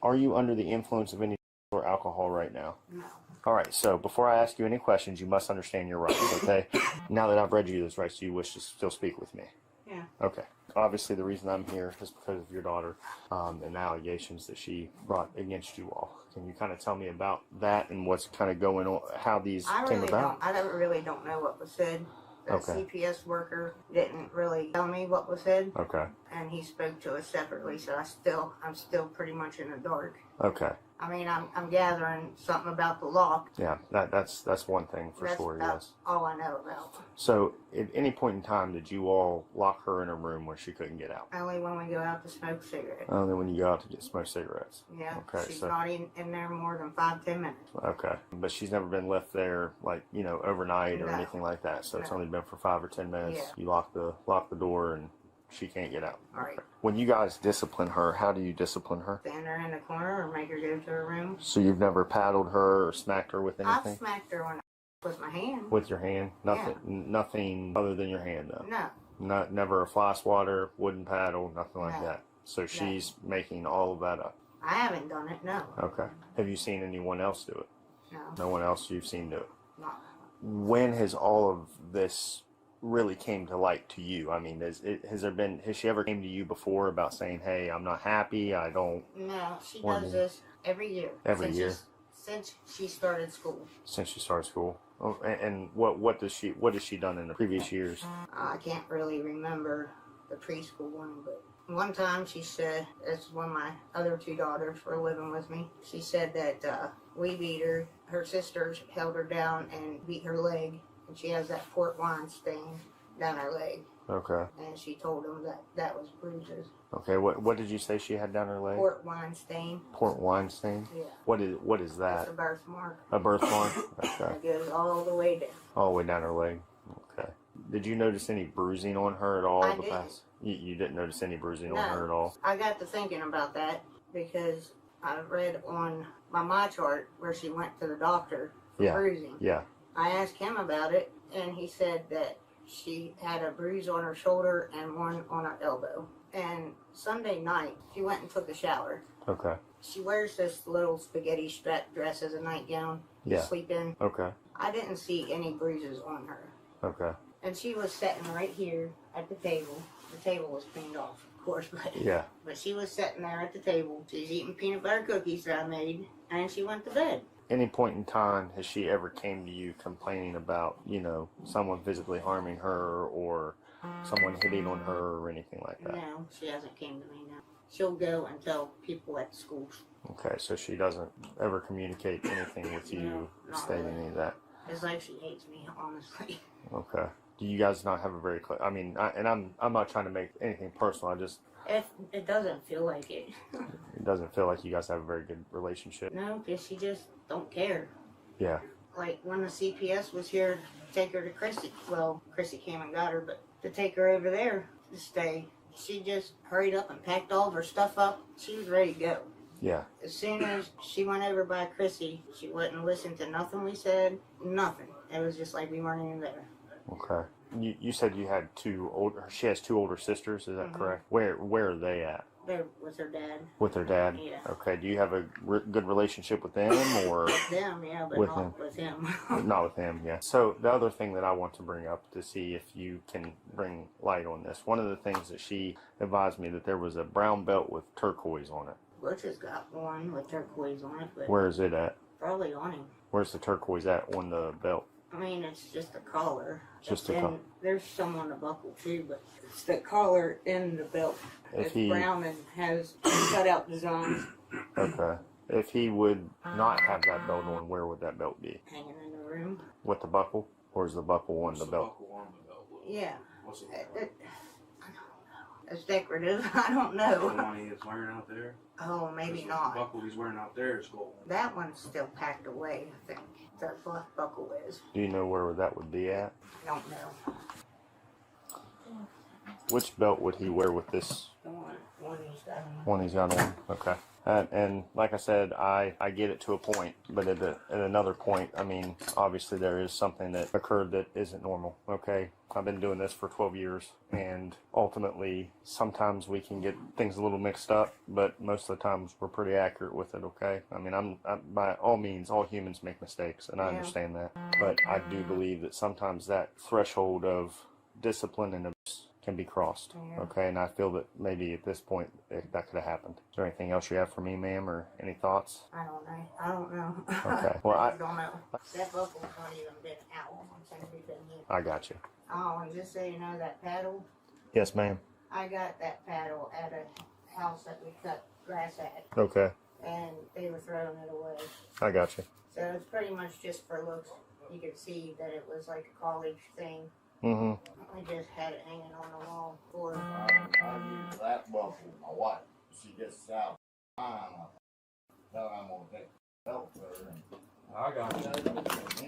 Are you under the influence of any or alcohol right now? No. All right, so before I ask you any questions, you must understand your rights, okay? Now that I've read you those rights, do you wish to still speak with me? Yeah. Okay. Obviously, the reason I'm here is because of your daughter and the allegations that she brought against you all. Can you kind of tell me about that and what's kind of going on, how these came about? I really don't know what was said. The Okay. CPS worker didn't really tell me what was said. Okay. And he spoke to us separately, so I'm still pretty much in the dark. Okay. I mean, I'm gathering something about the lock. Yeah, that's one thing for That's sure, about yes. all I know about. So, at any point in time, did you all lock her in a room where she couldn't get out? Only when we go out to smoke cigarettes. Only when you go out to get smoke cigarettes? Yeah, Okay, she's so, not in there more than 5-10 minutes. okay. But she's never been left there, like, overnight or No. anything like that. So it's No. only been for 5 or 10 minutes. Yeah. You lock the door and she can't get out. All right. When you guys discipline her, how do you discipline her? Stand her in the corner or make her go to her room. So you've never paddled her or smacked her with anything? I've smacked her with my hand. With your hand? Nothing other than your hand, though? No. Never a fly swatter, wooden paddle, nothing like No. that. So she's making all of that up. I haven't done it, no. Okay. Have you seen anyone else do it? No. No one else you've seen do it? No. When has all of this really came to light to you? I mean, has she ever came to you before about saying, hey, I'm not happy, I don't... No, she want does to-" this every year. Every year? Since she started school. Since she started school? Oh, and what has she done in the previous years? I can't really remember the preschool one, but one time she said, it's when my other 2 daughters were living with me, she said that we beat her. Her sisters held her down and beat her leg, and she has that port wine stain down her leg. Okay. And she told them that was bruises. Okay, what did you say she had down her leg? Port wine stain. Port wine stain? Yeah. What is that? It's a birthmark. A birthmark? Okay. It goes all the way down. All the way down her leg. Okay. Did you notice any bruising on her at all? I didn't. Past? You didn't notice any bruising No. on her at all? I got to thinking about that because I read on my chart where she went to the doctor for Yeah. bruising. Yeah. I asked him about it, and he said that she had a bruise on her shoulder and one on her elbow. And Sunday night, she went and took a shower. Okay. She wears this little spaghetti strap dress as a nightgown to Yeah. sleep in. Okay. I didn't see any bruises on her. Okay. And she was sitting right here at the table. The table was cleaned off. course, but Yeah. but she was sitting there at the table. She's eating peanut butter cookies that I made, and she went to bed. Any point in time has she ever came to you complaining about, you know, someone physically harming her or someone hitting on her or anything like that? No, she hasn't came to me now. She'll go and tell people at the schools. Okay, so she doesn't ever communicate anything with you stating any of that. It's like she hates me, honestly. Okay. Do you guys not have a very clear? I mean, I'm not trying to make anything personal. I just It doesn't feel like it. it doesn't feel like you guys have a very good relationship. No, because she just don't care. Yeah. Like when the CPS was here to take her to Chrissy. Well, Chrissy came and got her, but to take her over there to stay, she just hurried up and packed all of her stuff up. She was ready to go. Yeah. As soon as she went over by Chrissy, she wouldn't listen to nothing we said. Nothing. It was just like we weren't even there. Okay. You said you had she has two older sisters, is that correct? Where are they at? There with her dad. With their dad? Yeah. Okay. Do you have a good relationship with them or? With them, yeah, but with not him? with him. Not with him, yeah. So the other thing that I want to bring up to see if you can bring light on this. One of the things that she advised me that there was a brown belt with turquoise on it. Butch has got one with turquoise on it, but Where is it at? probably on him. Where's the turquoise at on the belt? I mean, it's just a collar. Just a And collar. there's some on the buckle too, but it's the collar in the belt. If It's he- brown and has cut out designs Okay. If he would not have that belt on, where would that belt be? hanging in the room. With the buckle? Or is the buckle on the belt? Yeah. It's decorative. I don't know. The one he is wearing out there? Oh, maybe The not. buckle he's wearing out there is gold. That one's still packed away, I think. The black buckle is. Do you know where that would be at? I don't know. Which belt would he wear with this The one he's got on. one he's got on? Okay. And like I said, I get it to a point, but at another point, I mean, obviously there is something that occurred that isn't normal, okay? I've been doing this for 12 years, and ultimately, sometimes we can get things a little mixed up, but most of the times we're pretty accurate with it, okay? I mean, I'm by all means, all humans make mistakes, and I understand that, but I do believe that sometimes that threshold of discipline and abuse can be crossed, okay? And I feel that maybe at this point that could have happened. Is there anything else you have for me, ma'am, or any thoughts? I don't know. I don't know. Okay. Well, I don't know. That buckle's not even been out since we've been here. I got you. Oh, and just so you know, that paddle, Yes, ma'am. I got that paddle at a house that we cut grass at, Okay. and they were throwing it away. I got you. So it's pretty much just for looks. You could see that it was like a college thing. Mm-hmm. I just had it hanging on the wall for. I use that buckle. My wife, she gets out. Now I'm gonna take the belt for her. I got it.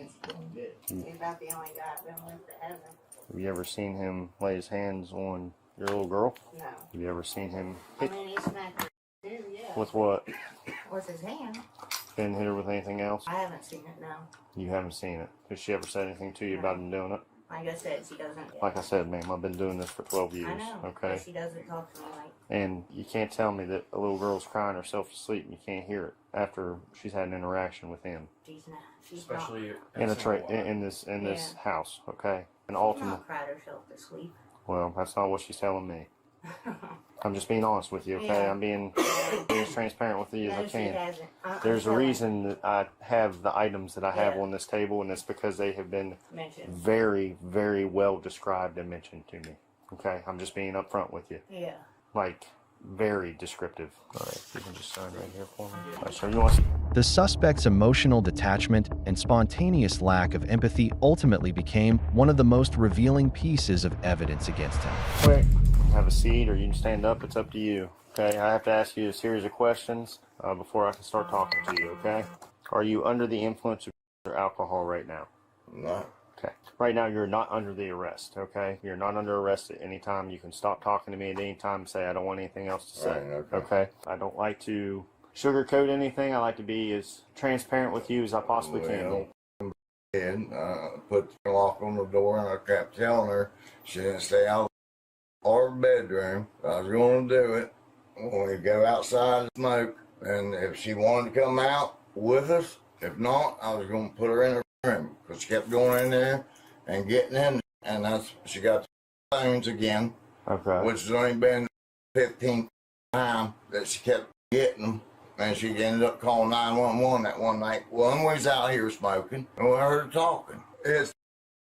He's about the only guy I've been with that hasn't. Have you ever seen him lay his hands on your little girl? No. Have you ever seen him I hit mean, he smacked her too, yeah. with what? With his hand. Been hit her with anything else? I haven't seen it, no. You haven't seen it. Has she ever said anything to you about him doing it? Like I said, she doesn't. Like I said, ma'am, I've been doing this for 12 years. I know. Okay. But she doesn't talk to me like. And you can't tell me that a little girl's crying herself to sleep and you can't hear it after she's had an interaction with him. She's not. She's Especially not. in this house, okay? And She's ultimately, not cried herself to sleep. well, that's not what she's telling me. I'm just being honest with you, okay? Yeah. I'm being as transparent with you No, as I she can. hasn't. There's a I'm reason that I have the items that I have Yeah. on this table, and it's because they have been Mentioned. very, very well described and mentioned to me. Okay? I'm just being upfront with you. Yeah. Like, very descriptive. All right, you can just sign right here for me. All right, so you want The suspect's emotional detachment and spontaneous lack of empathy ultimately became one of the most revealing pieces of evidence against him. Quick. Have a seat or you can stand up. It's up to you. Okay, I have to ask you a series of questions before I can start talking to you, okay? Are you under the influence of alcohol right now? No. Okay. Right now, you're not under the arrest, okay? You're not under arrest at any time. You can stop talking to me at any time and say, I don't want anything else to say, Right, okay? I don't like to sugarcoat anything. I like to be as transparent with you as I possibly can. And put the lock on the door, and I kept telling her she didn't stay out of our bedroom. I was going to do it when we go outside and smoke, and if she wanted to come out with us, if not, I was going to put her in her room because she kept going in there and getting in, and that's she got the phones again, Okay. which has only been 15th time that she kept getting them. And she ended up calling 911 that one night. One was out here smoking, and we heard her talking. It's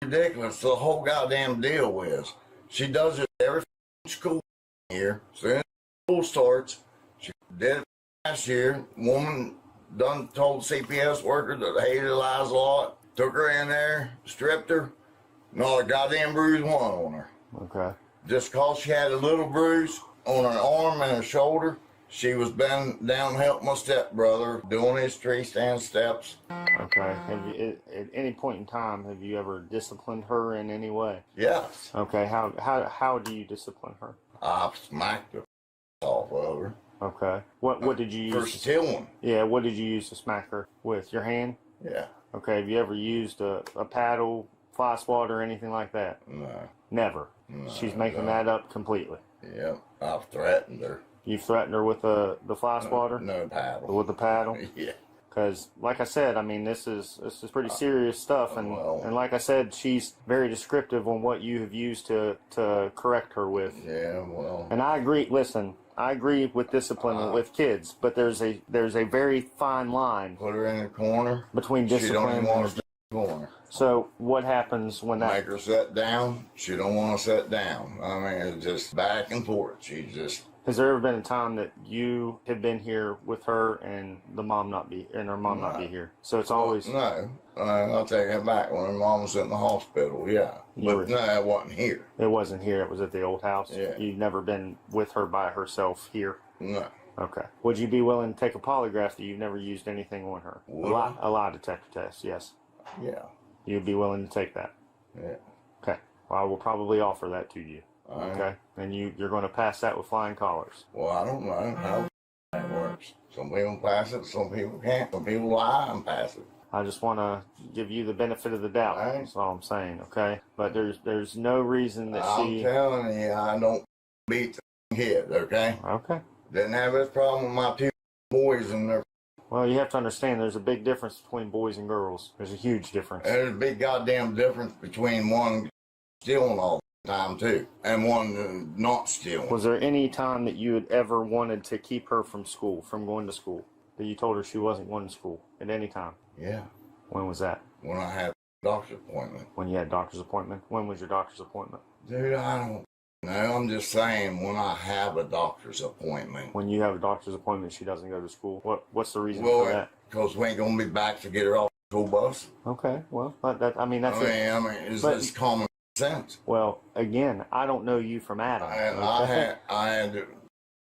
ridiculous. The whole goddamn deal is she does it every school year. So then school starts. She did it last year. Woman done told CPS worker that they hated Liza a lot. Took her in there, stripped her. Not a goddamn bruise one on her. Okay. Just cause she had a little bruise on her arm and her shoulder. She was bent down helping my stepbrother doing his tree stand steps. Okay. Have you, at any point in time, have you ever disciplined her in any way? Yes. Okay. How do you discipline her? I smacked the off of her. Okay. What did you use? For stealing. Yeah. What did you use to smack her with? Your hand? Yeah. Okay. Have you ever used a paddle, fly swatter, or anything like that? No. Never. No, She's making that up completely. Yep. I've threatened her. You've threatened her with the fly swatter? No paddle. With the paddle? Yeah. Because, like I said, I mean, this is pretty serious stuff, and like I said, she's very descriptive on what you have used to correct her with. Yeah, well. And I agree. Listen, I agree with discipline with kids, but there's a very fine line. Put her in the corner Between discipline. She don't even want to stay in the corner. So what happens when that? Make her sit down. She don't want to sit down. I mean, it's just back and forth. She just. Has there ever been a time that you have been here with her and her mom not be here? So it's always No. I'll take that back. When her mom was in the hospital, yeah. But no, it wasn't here. It wasn't here. It was at the old house. Yeah. You've never been with her by herself here. No. Okay. Would you be willing to take a polygraph that you've never used anything on her? Would A lie detector test. Yes. Yeah. You'd be willing to take that. Yeah. Okay. Well, I will probably offer that to you. All right. Okay. And you're going to pass that with flying colors. Well, I don't know how that works. Some people pass it, some people can't. Some people lie and pass it. I just want to give you the benefit of the doubt. That's all I'm saying, okay? But there's no reason that I'm telling you, I don't beat the kid, okay? Okay. Didn't have this problem with my two boys and their. Well, you have to understand there's a big difference between boys and girls. There's a huge difference. There's a big goddamn difference between one stealing all the time, too, and one not stealing. Was there any time that you had ever wanted to keep her from school, from going to school? That you told her she wasn't going to school at any time? Yeah. When was that? When I had a doctor's appointment. When you had a doctor's appointment? When was your doctor's appointment? Dude, I don't know. I'm just saying when I have a doctor's appointment. When you have a doctor's appointment, she doesn't go to school. What's the reason for that? Because we ain't going to be back to get her off the school bus. Okay, well, that's it's just common sense. Well, again, I don't know you from Adam. And okay? I had to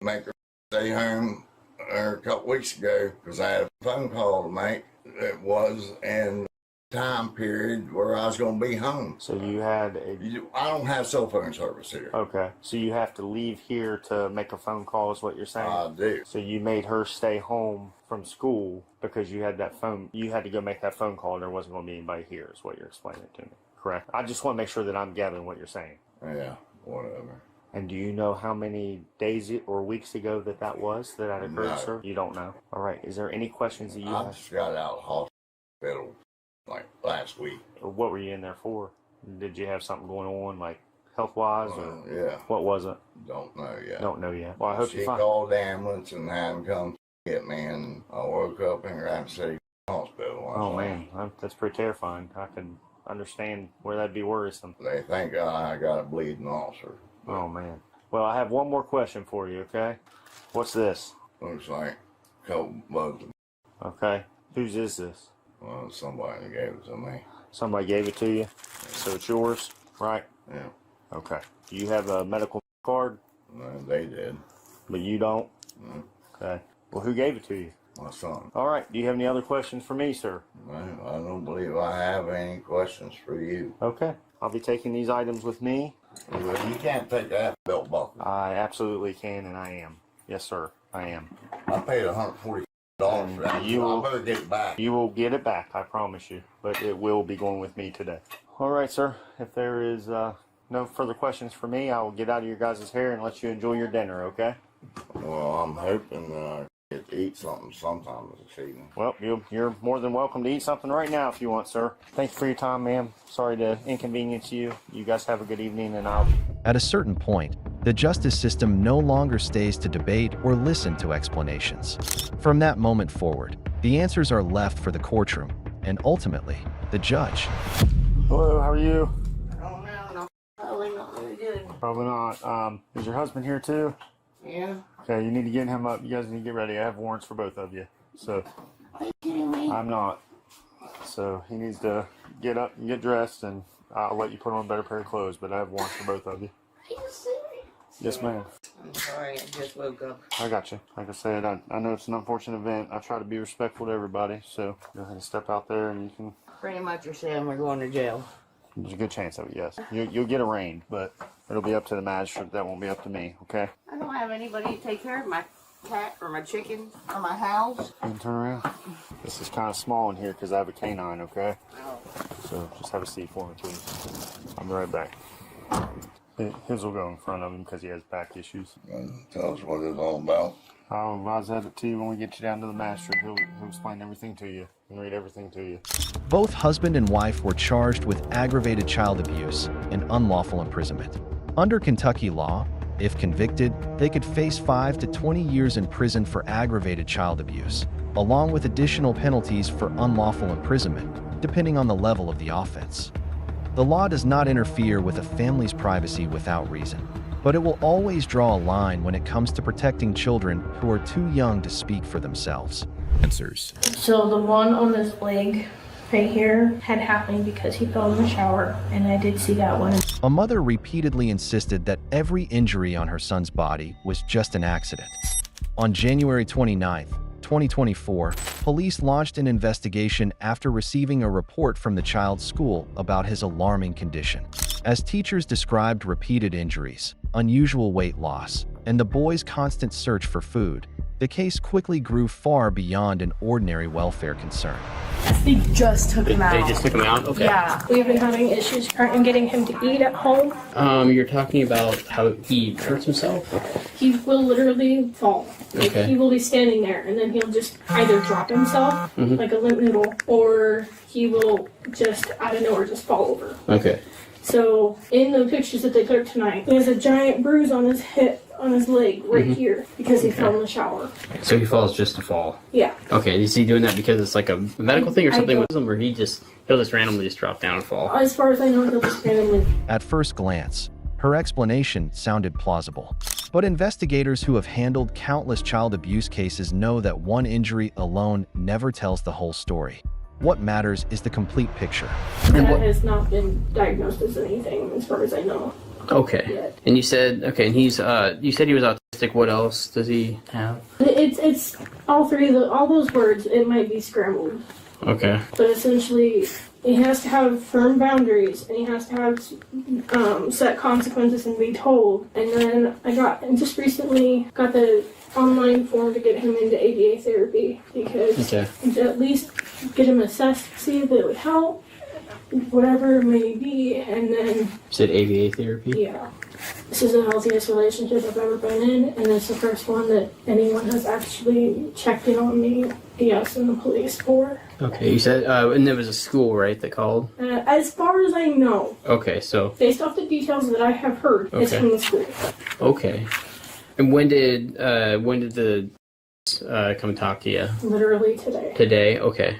make her stay home a couple weeks ago because I had a phone call to make. It was in time period where I was going to be home. So you had I don't have cell phone service here. Okay. So you have to leave here to make a phone call is what you're saying? I do. So you made her stay home from school because you had you had to go make that phone call and there wasn't going to be anybody here is what you're explaining to me. Correct? I just want to make sure that I'm gathering what you're saying. Yeah, whatever. And do you know how many days or weeks ago that was that occurred, No. sir? You don't know. All right. Is there any questions that you I have? just got out of hospital like last week. What were you in there for? Did you have something going on, like health-wise, or yeah. What was it? Don't know yet. Don't know yet. Well, I hope she you're fine. called the ambulance and had them come get me, and I woke up in Rapid City Hospital. Oh man, that's pretty terrifying. I can understand where that'd be worrisome. They think I got a bleeding ulcer. Oh man. Well, I have one more question for you. Okay. What's this? Looks like a couple bugs. Okay. Whose is this? Well, somebody gave it to me. Somebody gave it to you, so it's yours, right? Yeah. Okay. Do you have a medical card? No, they did. But you don't? No. Okay. Well, who gave it to you? My son. All right. Do you have any other questions for me, sir? No, I don't believe I have any questions for you. Okay. I'll be taking these items with me. You can't take that belt buckle. I absolutely can, and I am. Yes, sir. I am. I paid $140 for that. I better get it back. You will get it back, I promise you. But it will be going with me today. All right, sir. If there is no further questions for me, I will get out of your guys' hair and let you enjoy your dinner, okay? Well, I'm hoping get to eat something sometime this evening. Well, you're more than welcome to eat something right now if you want, sir. Thank you for your time, ma'am. Sorry to inconvenience you. You guys have a good evening, and I'll... At a certain point, The justice system no longer stays to debate or listen to explanations. From that moment forward, the answers are left for the courtroom and ultimately, the judge. Hello, how are you? Probably not very good. Probably not. Is your husband here too? Yeah. Okay, you need to get him up. You guys need to get ready. I have warrants for both of you. So, Are you kidding me? I'm not. So, he needs to get up and get dressed, and I'll let you put on a better pair of clothes, but I have warrants for both of you. Are you serious? Yes, ma'am. I'm sorry, I just woke up. I got you. Like I said, I know it's an unfortunate event. I try to be respectful to everybody, so go ahead and step out there and you can... Pretty much you're saying we're going to jail. There's a good chance of it, yes. You'll get arraigned, but it'll be up to the magistrate. That won't be up to me, okay? I don't have anybody to take care of my cat or my chicken or my house. You can turn around. This is kind of small in here because I have a canine, okay? Oh. So just have a seat for me, please. I'll be right back. His will go in front of him because he has back issues. Tell us what it's all about. I'll advise that to you when we get you down to the magistrate. He'll explain everything to you and read everything to you. Both husband and wife were charged with aggravated child abuse and unlawful imprisonment. Under Kentucky law, if convicted, they could face 5 to 20 years in prison for aggravated child abuse, along with additional penalties for unlawful imprisonment, depending on the level of the offense. The law does not interfere with a family's privacy without reason, but it will always draw a line when it comes to protecting children who are too young to speak for themselves. Answers. So the one on his leg right here had happened because he fell in the shower, and I did see that one. A mother repeatedly insisted that every injury on her son's body was just an accident. On January 29, 2024, police launched an investigation after receiving a report from the child's school about his alarming condition. As teachers described repeated injuries, unusual weight loss, and the boy's constant search for food, the case quickly grew far beyond an ordinary welfare concern. They just took him out. They just took him out? Okay. Yeah. We've been having issues in getting him to eat at home. You're talking about how he hurts himself? He will literally fall. Like, Okay. he will be standing there, and then he'll just either drop himself, Mhm. like a limp noodle, or he will just, out of nowhere, just fall over. Okay. So, in the pictures that they took tonight, he has a giant bruise on his hip, on his leg, right Mhm. here, because he Okay. fell in the shower. So he falls just to fall? Yeah. Okay, is he doing that because it's like a medical thing or I something don't- with him, or he'll just randomly just drop down and fall? As far as I know, he'll just randomly. At first glance, her explanation sounded plausible. But investigators who have handled countless child abuse cases know that one injury alone never tells the whole story. What matters is the complete picture. That has not been diagnosed as anything, as far as I know. Okay. Yet. And you said, okay, and he's, you said he was autistic. What else does he have? It's all three of all those words. It might be scrambled, Okay. but essentially, he has to have firm boundaries, and he has to have set consequences and be told. And then and just recently got the online form to get him into ABA therapy because Okay. to at least get him assessed, see if it would help, whatever it may be, and then You said ABA therapy? yeah. This is the healthiest relationship I've ever been in, and it's the first one that anyone has actually checked in on me, yes, and the police for. Okay, you said, and there was a school, right, that called? As far as I know, Okay, so, based off the details that I have heard, it's Okay. from the school. okay. And when did the come talk to you? Literally today. Today? Okay.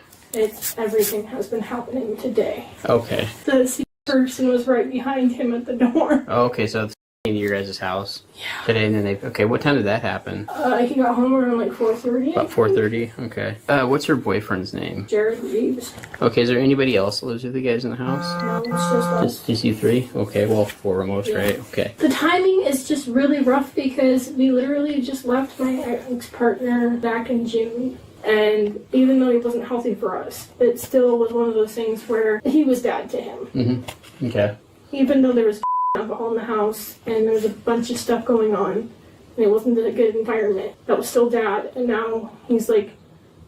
Everything has been happening today. Okay. The person was right behind him at the door. Okay, so it's in your guys' house today, and then okay, what time did that happen? He got home around like 4:30. About 4:30? Okay. What's your boyfriend's name? Jared Reeves. Okay, is there anybody else that lives with you guys in the house? No, it's just us. Just you three? Okay, well, 4 almost, Yeah. right? Okay. The timing is just really rough because we literally just left my ex-partner back in June. And even though he wasn't healthy for us, it still was one of those things where he was dad to him. Mm-hmm. Okay. Even though there was alcohol in the house and there was a bunch of stuff going on, and it wasn't a good environment, that was still dad. And now he's like,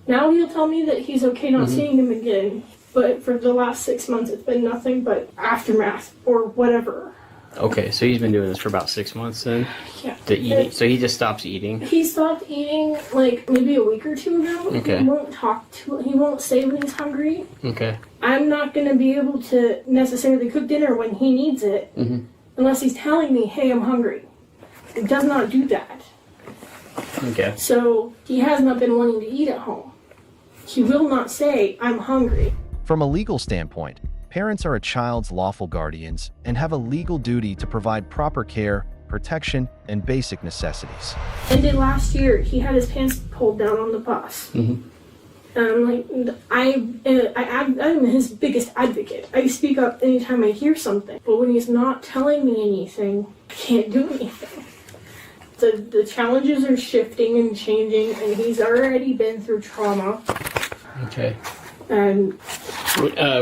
now he'll tell me that he's okay not Mhm. seeing him again. But for the last 6 months, it's been nothing but aftermath or whatever. Okay, so he's been doing this for about 6 months then? Yeah. The eating. So he just stops eating? He stopped eating like maybe a week or two ago. Okay. He won't he won't say when he's hungry. Okay. I'm not going to be able to necessarily cook dinner when he needs it Mm-hmm. unless he's telling me, hey, I'm hungry. does not do that. Okay. So he has not been wanting to eat at home. He will not say, I'm hungry. From a legal standpoint, parents are a child's lawful guardians and have a legal duty to provide proper care, protection, and basic necessities. Ended last year, he had his pants pulled down on the bus. I'm his biggest advocate. I speak up anytime I hear something, but when he's not telling me anything, I can't do anything. The challenges are shifting and changing, and he's already been through trauma. Okay. And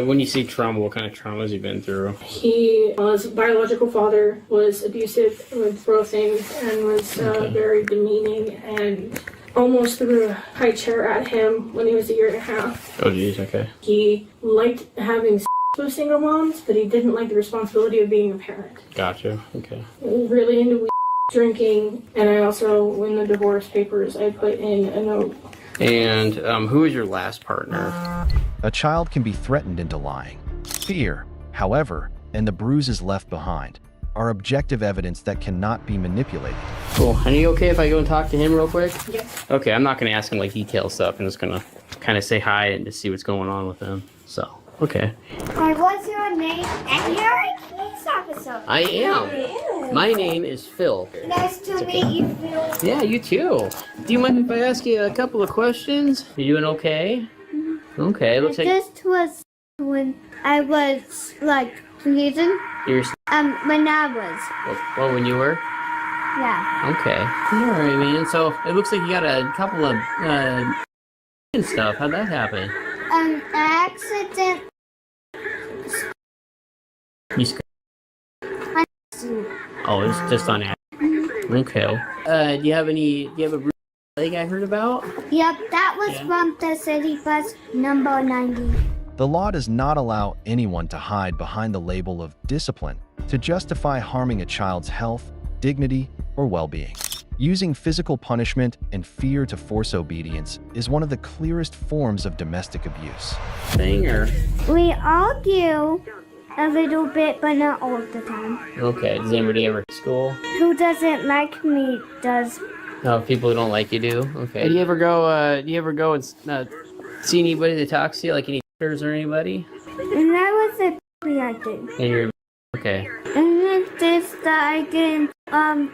when you say trauma, what kind of trauma has he been through? his biological father was abusive, would throw things, and was very demeaning, and almost threw a high chair at him when he was 1.5 years. Oh, geez, okay. He liked having with single moms, but he didn't like the responsibility of being a parent. Gotcha, okay. Really into weed, drinking, and I also, in the divorce papers, I put in a note. And who was your last partner? A child can be threatened into lying. Fear, however, and the bruises left behind are objective evidence that cannot be manipulated. Cool. And are you okay if I go and talk to him real quick? Yes. Okay, I'm not going to ask him like detailed stuff. I'm just going to kind of say hi and just see what's going on with him. So, okay. What's your name? And you're a police officer. I am. My name is Phil. Nice to meet you, Phil. Yeah, you too. Do you mind if I ask you a couple of questions? You doing okay? Okay, looks like... This was when I was, like, freezing. You're... When I was. Well, when you were? Yeah. Okay. Alright, man. So, it looks like you got a couple of, and stuff. How'd that happen? An accident. You Oh, it's just on accident. Okay. Do you have a bruised leg I heard about? Yep, that was from the city bus number 90. The law does not allow anyone to hide behind the label of discipline to justify harming a child's health, dignity, or well-being. Using physical punishment and fear to force obedience is one of the clearest forms of domestic abuse. Banger. We argue a little bit, but not all the time. Okay. Does anybody ever at school? Who doesn't like me does. No, people who don't like you do. Okay. Do you ever go and see anybody that talks to you, like any doctors or anybody? And I was a baby, I did. And you're okay. And it's just that I get a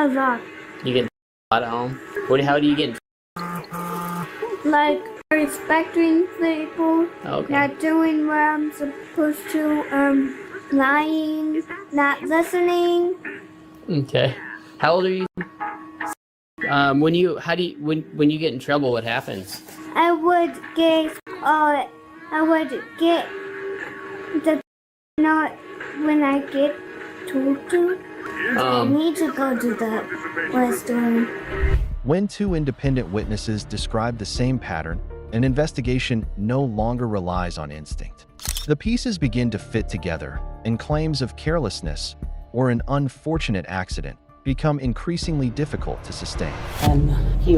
lot. You get a lot at home. How do you get? Like respecting people, Okay. not doing what I'm supposed to, lying, not listening. Okay. How old are you? When you get in trouble, what happens? I would get the not when I get told to. I need to go to the restroom. When two independent witnesses describe the same pattern, an investigation no longer relies on instinct. The pieces begin to fit together, and claims of carelessness or an unfortunate accident become increasingly difficult to sustain. And he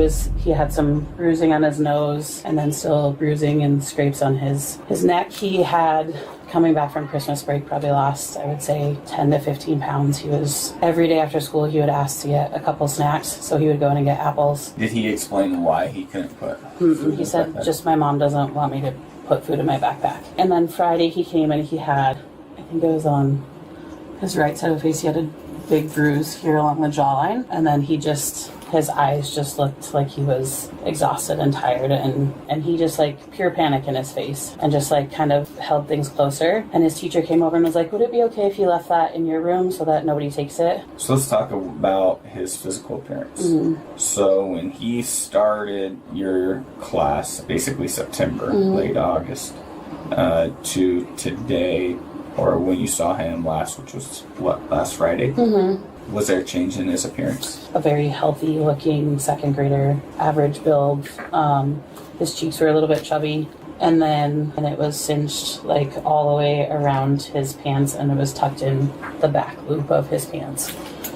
had some bruising on his nose, and then still bruising and scrapes on his neck. He had, coming back from Christmas break, probably lost, I would say, 10 to 15 pounds. He was, every day after school, he would ask to get a couple snacks, so he would go in and get apples. Did he explain why he couldn't put food He said, just my mom doesn't want me to put food in my backpack. And then Friday he came and he had, I think it was on his right side of the face, he had a big bruise here along the jawline, and then his eyes just looked like he was exhausted and tired, and he just like pure panic in his face, and just like kind of held things closer. And his teacher came over and was like, would it be okay if you left that in your room so that nobody takes it? So let's talk about his physical appearance. Mm-hmm. So when he started your class, basically September, late August, to today, or when you saw him last, which was last Friday, was there a change in his appearance? A very healthy looking second grader, average build. His cheeks were a little bit chubby, and it was cinched like all the way around his pants, and it was tucked in the back loop of his pants.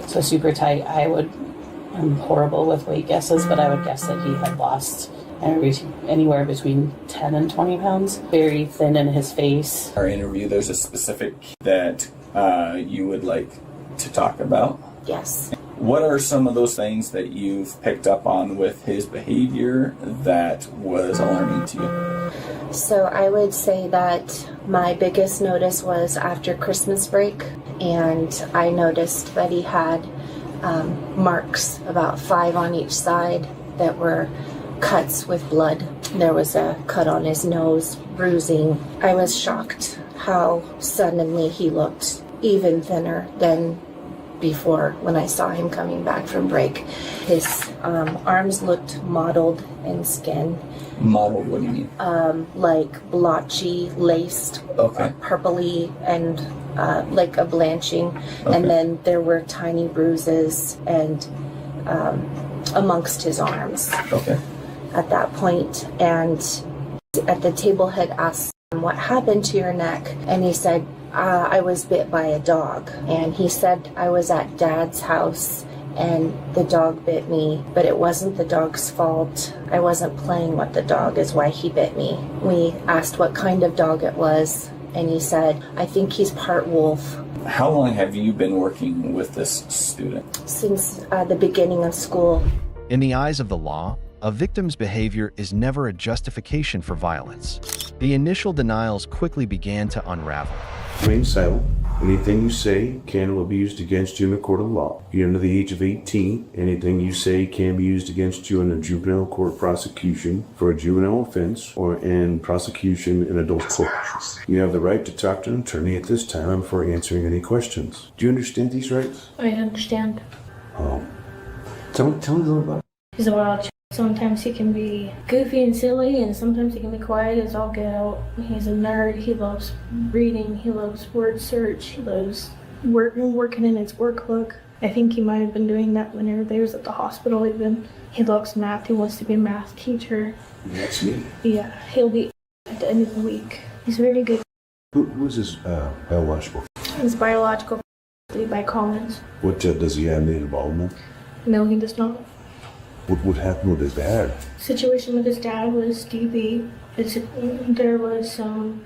So super tight. I'm horrible with weight guesses, but I would guess that he had lost anywhere between 10 and 20 pounds. Very thin in his face. Our interview, there's a specific that you would like to talk about. Yes. What are some of those things that you've picked up on with his behavior that was alarming to you? So I would say that my biggest notice was after Christmas break, and I noticed that he had marks, about 5 on each side, that were cuts with blood. There was a cut on his nose, bruising. I was shocked how suddenly he looked even thinner than before when I saw him coming back from break. His arms looked mottled in skin. Mottled, what do you mean? Like blotchy, laced, purpley, and like a blanching. Okay. And then there were tiny bruises and amongst his arms at that point. And at the table had asked him, what happened to your neck? And he said, I was bit by a dog. And he said, I was at Dad's house and the dog bit me, but it wasn't the dog's fault. I wasn't playing with the dog is why he bit me. We asked what kind of dog it was, and he said, I think he's part wolf. How long have you been working with this student? Since the beginning of school. In the eyes of the law, a victim's behavior is never a justification for violence. The initial denials quickly began to unravel. Remain silent. Anything you say can or will be used against you in a court of law. You're under the age of 18. Anything you say can be used against you in a juvenile court prosecution for a juvenile offense or in prosecution in adult court. You have the right to talk to an attorney at this time before answering any questions. Do you understand these rights? I understand. Tell me a little about it. He's a wild child. Sometimes he can be goofy and silly, and sometimes he can be quiet as all get out. He's a nerd. He loves reading. He loves word search. He loves working in his workbook. I think he might have been doing that whenever they was at the hospital even. He loves math. He wants to be a math teacher. That's me. Yeah, he'll be at the end of the week. He's very good. Who's his biological? His biological by Collins. What does he have any involvement? No, he does not. What happened with his dad? Situation with his dad was DB. There was some.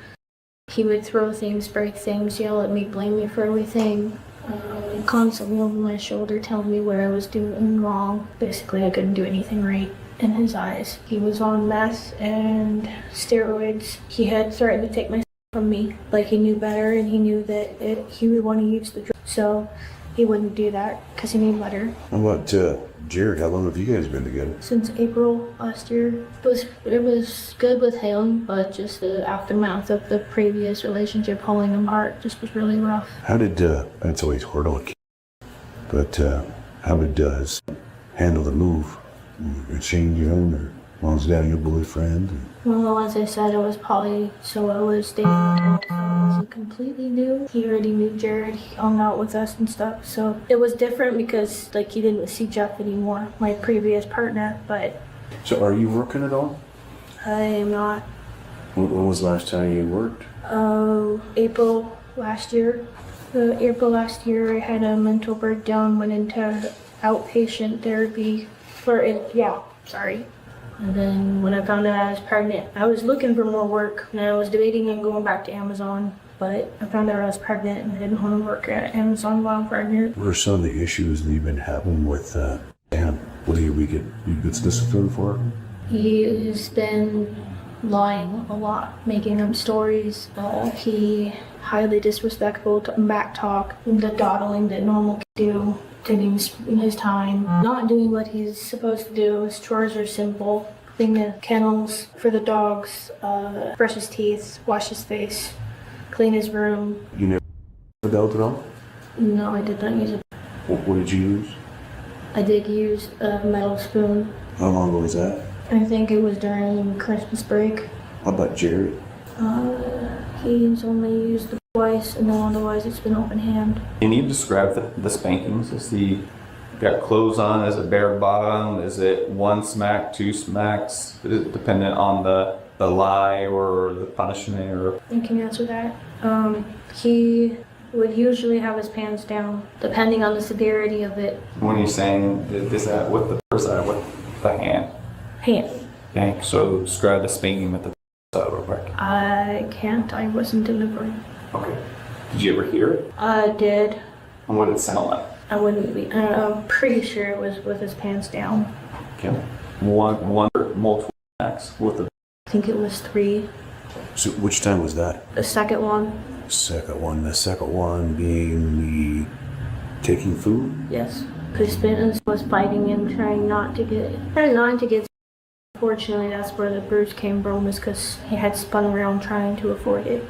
He would throw things, break things, yell at me, blame me for everything. Constantly over my shoulder, telling me where I was doing wrong. Basically, I couldn't do anything right in his eyes. He was on meth and steroids. He had threatened to take my from me. Like he knew better, and he knew that he would want to use the drug. So he wouldn't do that because he knew better. How about Jared? How long have you guys been together? Since April last year. It was good with him, but just the aftermath of the previous relationship pulling him apart just was really rough. How did, it's always hard on a kid, but how did his handle the move? Change your own, or mom's down your boyfriend? Well, as I said, it was Polly, so I was dating him, so it wasn't completely new. He already knew Jared, he hung out with us and stuff, so it was different because, like, he didn't see Jeff anymore, my previous partner, but... So are you working at all? I am not. When was the last time you worked? April last year. April last year, I had a mental breakdown, went into outpatient therapy And then when I found out I was pregnant, I was looking for more work, and I was debating on going back to Amazon, but I found out I was pregnant and I didn't want to work at Amazon while I'm pregnant. What are some of the issues that you've been having with Dan? What do you get disciplined for? He has been lying a lot, making up stories. He highly disrespectful, back talk, the dawdling that normal kids do. Taking his time, not doing what he's supposed to do. His chores are simple. Clean the kennels for the dogs, brush his teeth, wash his face, clean his room. You never belt at all? No, I did not use it. What did you use? I did use a metal spoon. How long ago was that? I think it was during Christmas break. How about Jared? He's only used it twice, and then otherwise it's been open hand. Can you describe the spankings? Is he got clothes on? Is it bare bottom? Is it 1 smack, 2 smacks? Is it dependent on the lie or the punishment? Or I can answer that. He would usually have his pants down, depending on the severity of it. when you're saying, is that with the first side, with the hand? Hand. Okay, so describe the spanking with the side real quick. I can't. I wasn't delivering. Okay. Did you ever hear it? I did. And what did it sound like? I wouldn't be. I'm pretty sure it was with his pants down. Okay. One multiple attacks with the. I think it was 3. So which time was that? The second one. Second one. The second one being the taking food? Yes. Because was fighting him, trying not to get. Unfortunately, that's where the bruise came from, is because he had spun around trying to avoid it.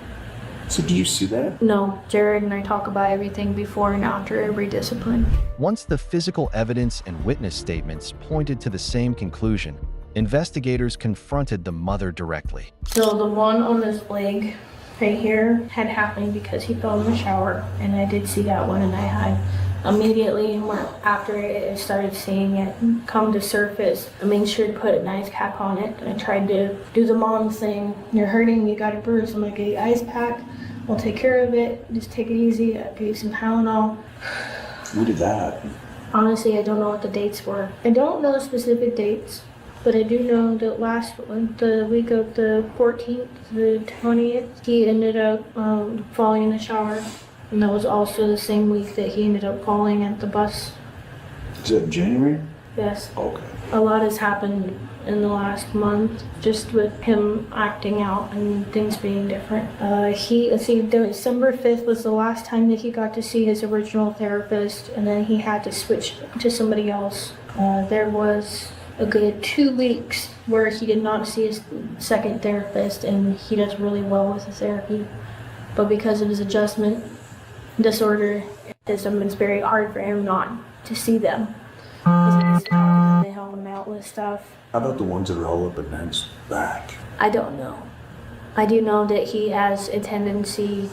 So do you see that? No, Jared and I talk about everything before and after every discipline. Once the physical evidence and witness statements pointed to the same conclusion, investigators confronted the mother directly. So the one on this leg right here had happened because he fell in the shower, and I did see that one, and I had immediately after I started seeing it come to surface, I made sure to put a nice cap on it. I tried to do the mom thing. You're hurting, you got a bruise. I'm like, a ice pack, we'll take care of it. Just take it easy. I gave some Tylenol. When did that happen? Honestly, I don't know what the dates were. I don't know specific dates, but I do know that the week of the 14th, the 20th, he ended up falling in the shower. And that was also the same week that he ended up falling at the bus. Is that January? Yes. Okay. A lot has happened in the last month, just with him acting out and things being different. December 5th was the last time that he got to see his original therapist, and then he had to switch to somebody else. There was a good 2 weeks where he did not see his second therapist, and he does really well with the therapy. But because of his adjustment disorder, it's very hard for him not to see them. They held him out with stuff. How about the ones that are all up and Nan's back? I don't know. I do know that he has a tendency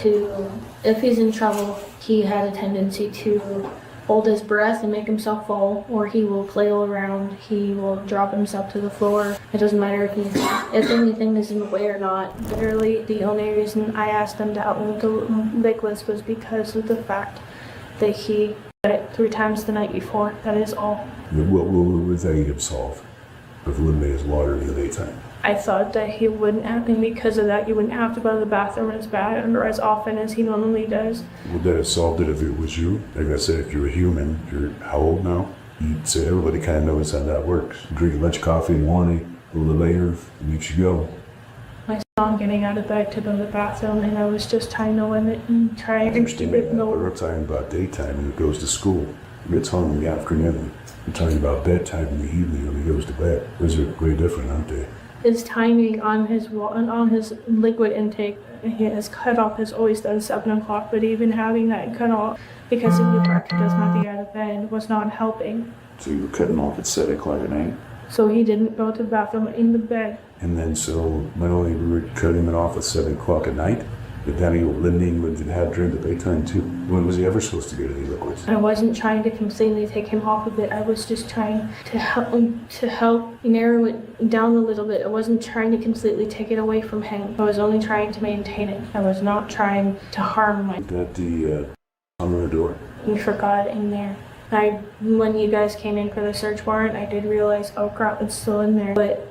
to, if he's in trouble, he has a tendency to hold his breath and make himself fall, or he will flail around. He will drop himself to the floor. It doesn't matter if anything is in the way or not. Literally, the only reason I asked them to help me with the liquids was because of the fact that he got it 3 times the night before. That is all. What would that eat him solve? If eliminate his water in the daytime? I thought that he wouldn't happen because of that. He wouldn't have to go to the bathroom as often as he normally does. Would that have solved it if it was you? Like I said, if you're a human, you're how old now? You'd say everybody kind of knows how that works. Drink lunch, coffee in the morning, a little later, and you should go. I saw him getting out of bed to go to the bathroom, and I was just trying to limit and trying to keep it But low. we're talking about daytime when he goes to school. He gets home in the afternoon. We're talking about bedtime in the evening when he goes to bed. Those are way different, aren't they? His timing on his liquid intake, he has cut off, has always done 7 o'clock, but even having that cut off because of the work he does not get out of bed was not helping. So you were cutting off at 7 o'clock at night? So he didn't go to the bathroom in the bed. And then so not only were we cutting it off at 7 o'clock at night, but then he would have during the daytime too. When was he ever supposed to get any liquids? I wasn't trying to completely take him off of it. I was just trying to help narrow it down a little bit. I wasn't trying to completely take it away from him. I was only trying to maintain it. I was not trying to harm my. Got the on the door. He forgot in there. When you guys came in for the search warrant, I did realize, oh crap, it's still in there. But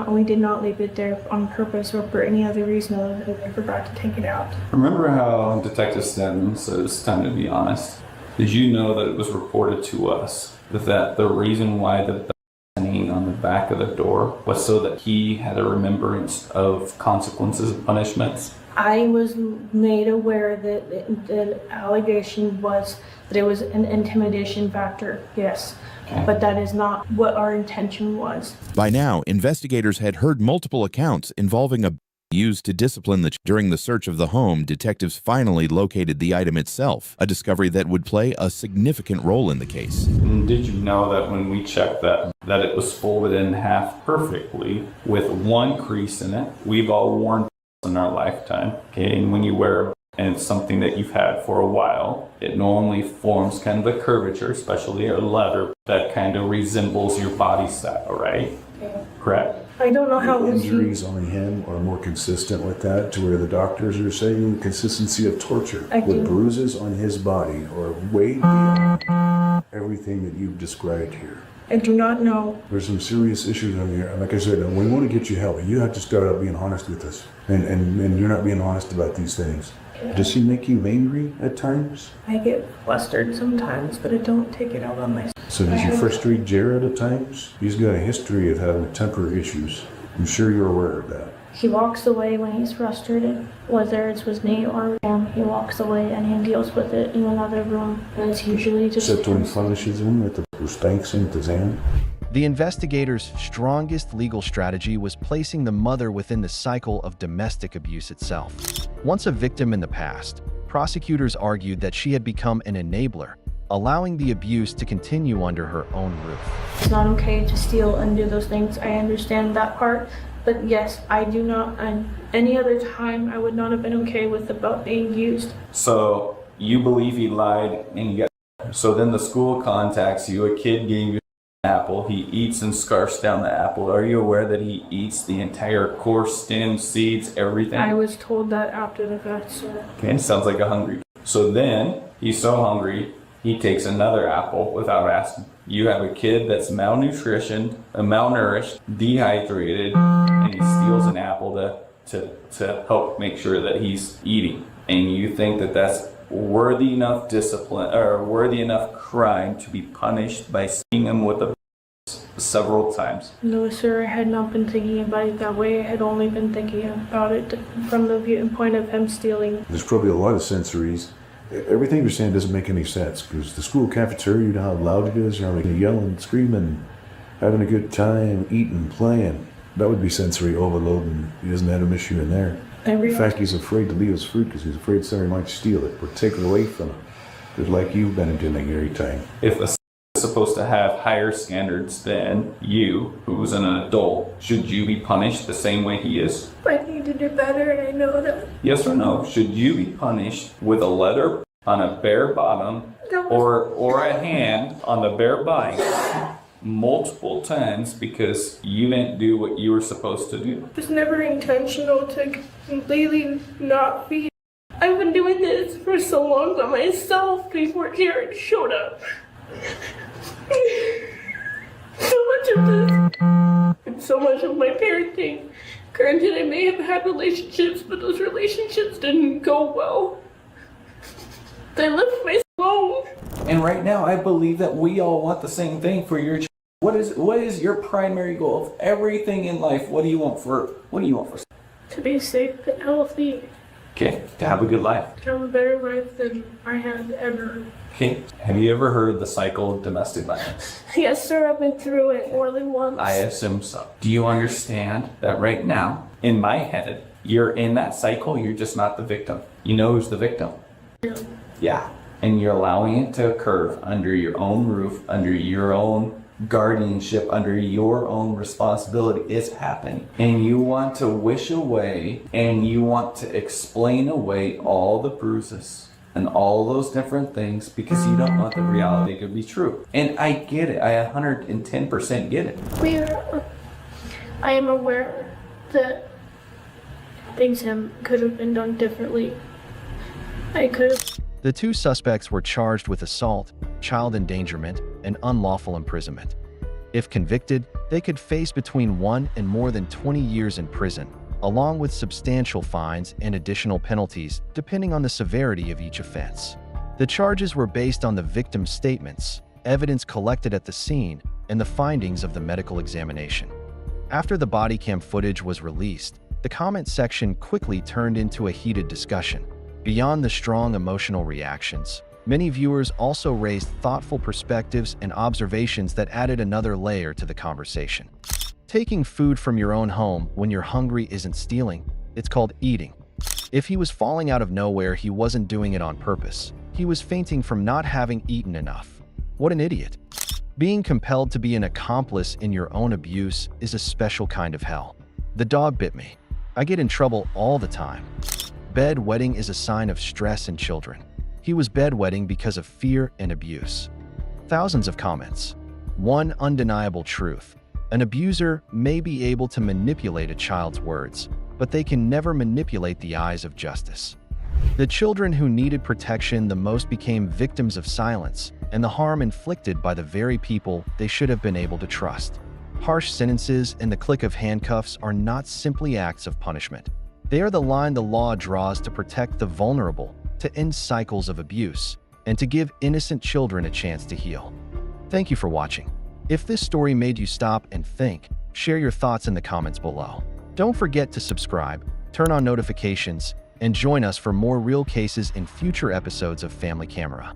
we did not leave it there on purpose or for any other reason other than I forgot to take it out. Remember how Detective Stenton said it's time to be honest? Did you know that it was reported to us that the reason why the hanging on the back of the door was so that he had a remembrance of consequences and punishments? I was made aware that the allegation was that it was an intimidation factor, yes. Okay. But that is not what our intention was. By now, investigators had heard multiple accounts involving a used to discipline during the search of the home. Detectives finally located the item itself, a discovery that would play a significant role in the case. Did you know that when we checked that it was folded in half perfectly with 1 crease in it? We've all worn in our lifetime, okay, and when you wear and it's something that you've had for a while, it normally forms kind of a curvature, especially a leather that kind of resembles your body style, right? Okay. Correct. I don't know how the injuries on him are more consistent with that, to where the doctors are saying the consistency of torture. The bruises on his body are way beyond everything that you've described here. I do not know. There's some serious issues on here. Like I said, we want to get you help. You have to start out being honest with us. And you're not being honest about these things. Does he make you angry at times? I get flustered sometimes, but I don't take it out on myself. So does he frustrate Jared at times? He's got a history of having temper issues. I'm sure you're aware of that. He walks away when he's frustrated, whether it's with me or him. He walks away and he deals with it in another room, and it's usually just. Except when he punishes him with the spanks him with his hand? The investigators' strongest legal strategy was placing the mother within the cycle of domestic abuse itself. Once a victim in the past, prosecutors argued that she had become an enabler, allowing the abuse to continue under her own roof. It's not okay to steal and do those things. I understand that part. But yes, I do not, and any other time I would not have been okay with about being used. So you believe he lied and you got. So then the school contacts you, a kid gave you an apple, he eats and scarfs down the apple. Are you aware that he eats the entire core, stem, seeds, everything? I was told that after the fact, sir. Okay, sounds like a hungry. So then he's so hungry, he takes another apple without asking. You have a kid that's malnutritioned, malnourished, dehydrated, and he steals an apple to help make sure that he's eating. And you think that that's worthy enough discipline or worthy enough crime to be punished by seeing him with a several times? No, sir, I had not been thinking about it that way. I had only been thinking about it from the viewpoint of him stealing. There's probably a lot of sensories. Everything you're saying doesn't make any sense, because the school cafeteria, you know how loud it is, you're yelling, screaming, having a good time, eating, playing. That would be sensory overload, and he doesn't have an issue in there. In fact, he's afraid to leave his fruit because he's afraid somebody might steal it or take it away from him. Just like you've been doing every time. If a is supposed to have higher standards than you, who's an adult, should you be punished the same way he is? I need to do better, and I know that. Yes or no? Should you be punished with a letter on a bare bottom or a hand on the bare bike multiple times because you didn't do what you were supposed to do? It was never intentional to completely not feed. I've been doing this for so long by myself before Jared showed up. So much of this and so much of my parenting. Granted, I may have had relationships, but those relationships didn't go well. I left myself alone. And right now, I believe that we all want the same thing for your child. What is your primary goal of everything in life? What do you want for? To be safe and healthy. Okay, to have a good life. To have a better life than I have ever. Okay, have you ever heard the cycle of domestic violence? Yes, sir, I've been through it more than once. I assume so. Do you understand that right now, in my head, you're in that cycle, you're just not the victim. You know who's the victim? Yeah. And you're allowing it to occur under your own roof, under your own guardianship, under your own responsibility. It's happening. And you want to wish away and you want to explain away all the bruises and all those different things because you don't want the reality to be true. And I get it. I 110% get it. I am aware that things could have been done differently. I could have. The two suspects were charged with assault, child endangerment, and unlawful imprisonment. If convicted, they could face between 1 and more than 20 years in prison, along with substantial fines and additional penalties depending on the severity of each offense. The charges were based on the victim's statements, evidence collected at the scene, and the findings of the medical examination. After the body cam footage was released, the comment section quickly turned into a heated discussion. Beyond the strong emotional reactions, many viewers also raised thoughtful perspectives and observations that added another layer to the conversation. Taking food from your own home when you're hungry isn't stealing, it's called eating. If he was falling out of nowhere, he wasn't doing it on purpose. He was fainting from not having eaten enough. What an idiot. Being compelled to be an accomplice in your own abuse is a special kind of hell. The dog bit me. I get in trouble all the time. Bedwetting is a sign of stress in children. He was bedwetting because of fear and abuse. Thousands of comments. One undeniable truth. An abuser may be able to manipulate a child's words, but they can never manipulate the eyes of justice. The children who needed protection the most became victims of silence and the harm inflicted by the very people they should have been able to trust. Harsh sentences and the click of handcuffs are not simply acts of punishment. They are the line the law draws to protect the vulnerable, to end cycles of abuse, and to give innocent children a chance to heal. Thank you for watching. If this story made you stop and think, share your thoughts in the comments below. Don't forget to subscribe, turn on notifications, and join us for more real cases in future episodes of Family Camera.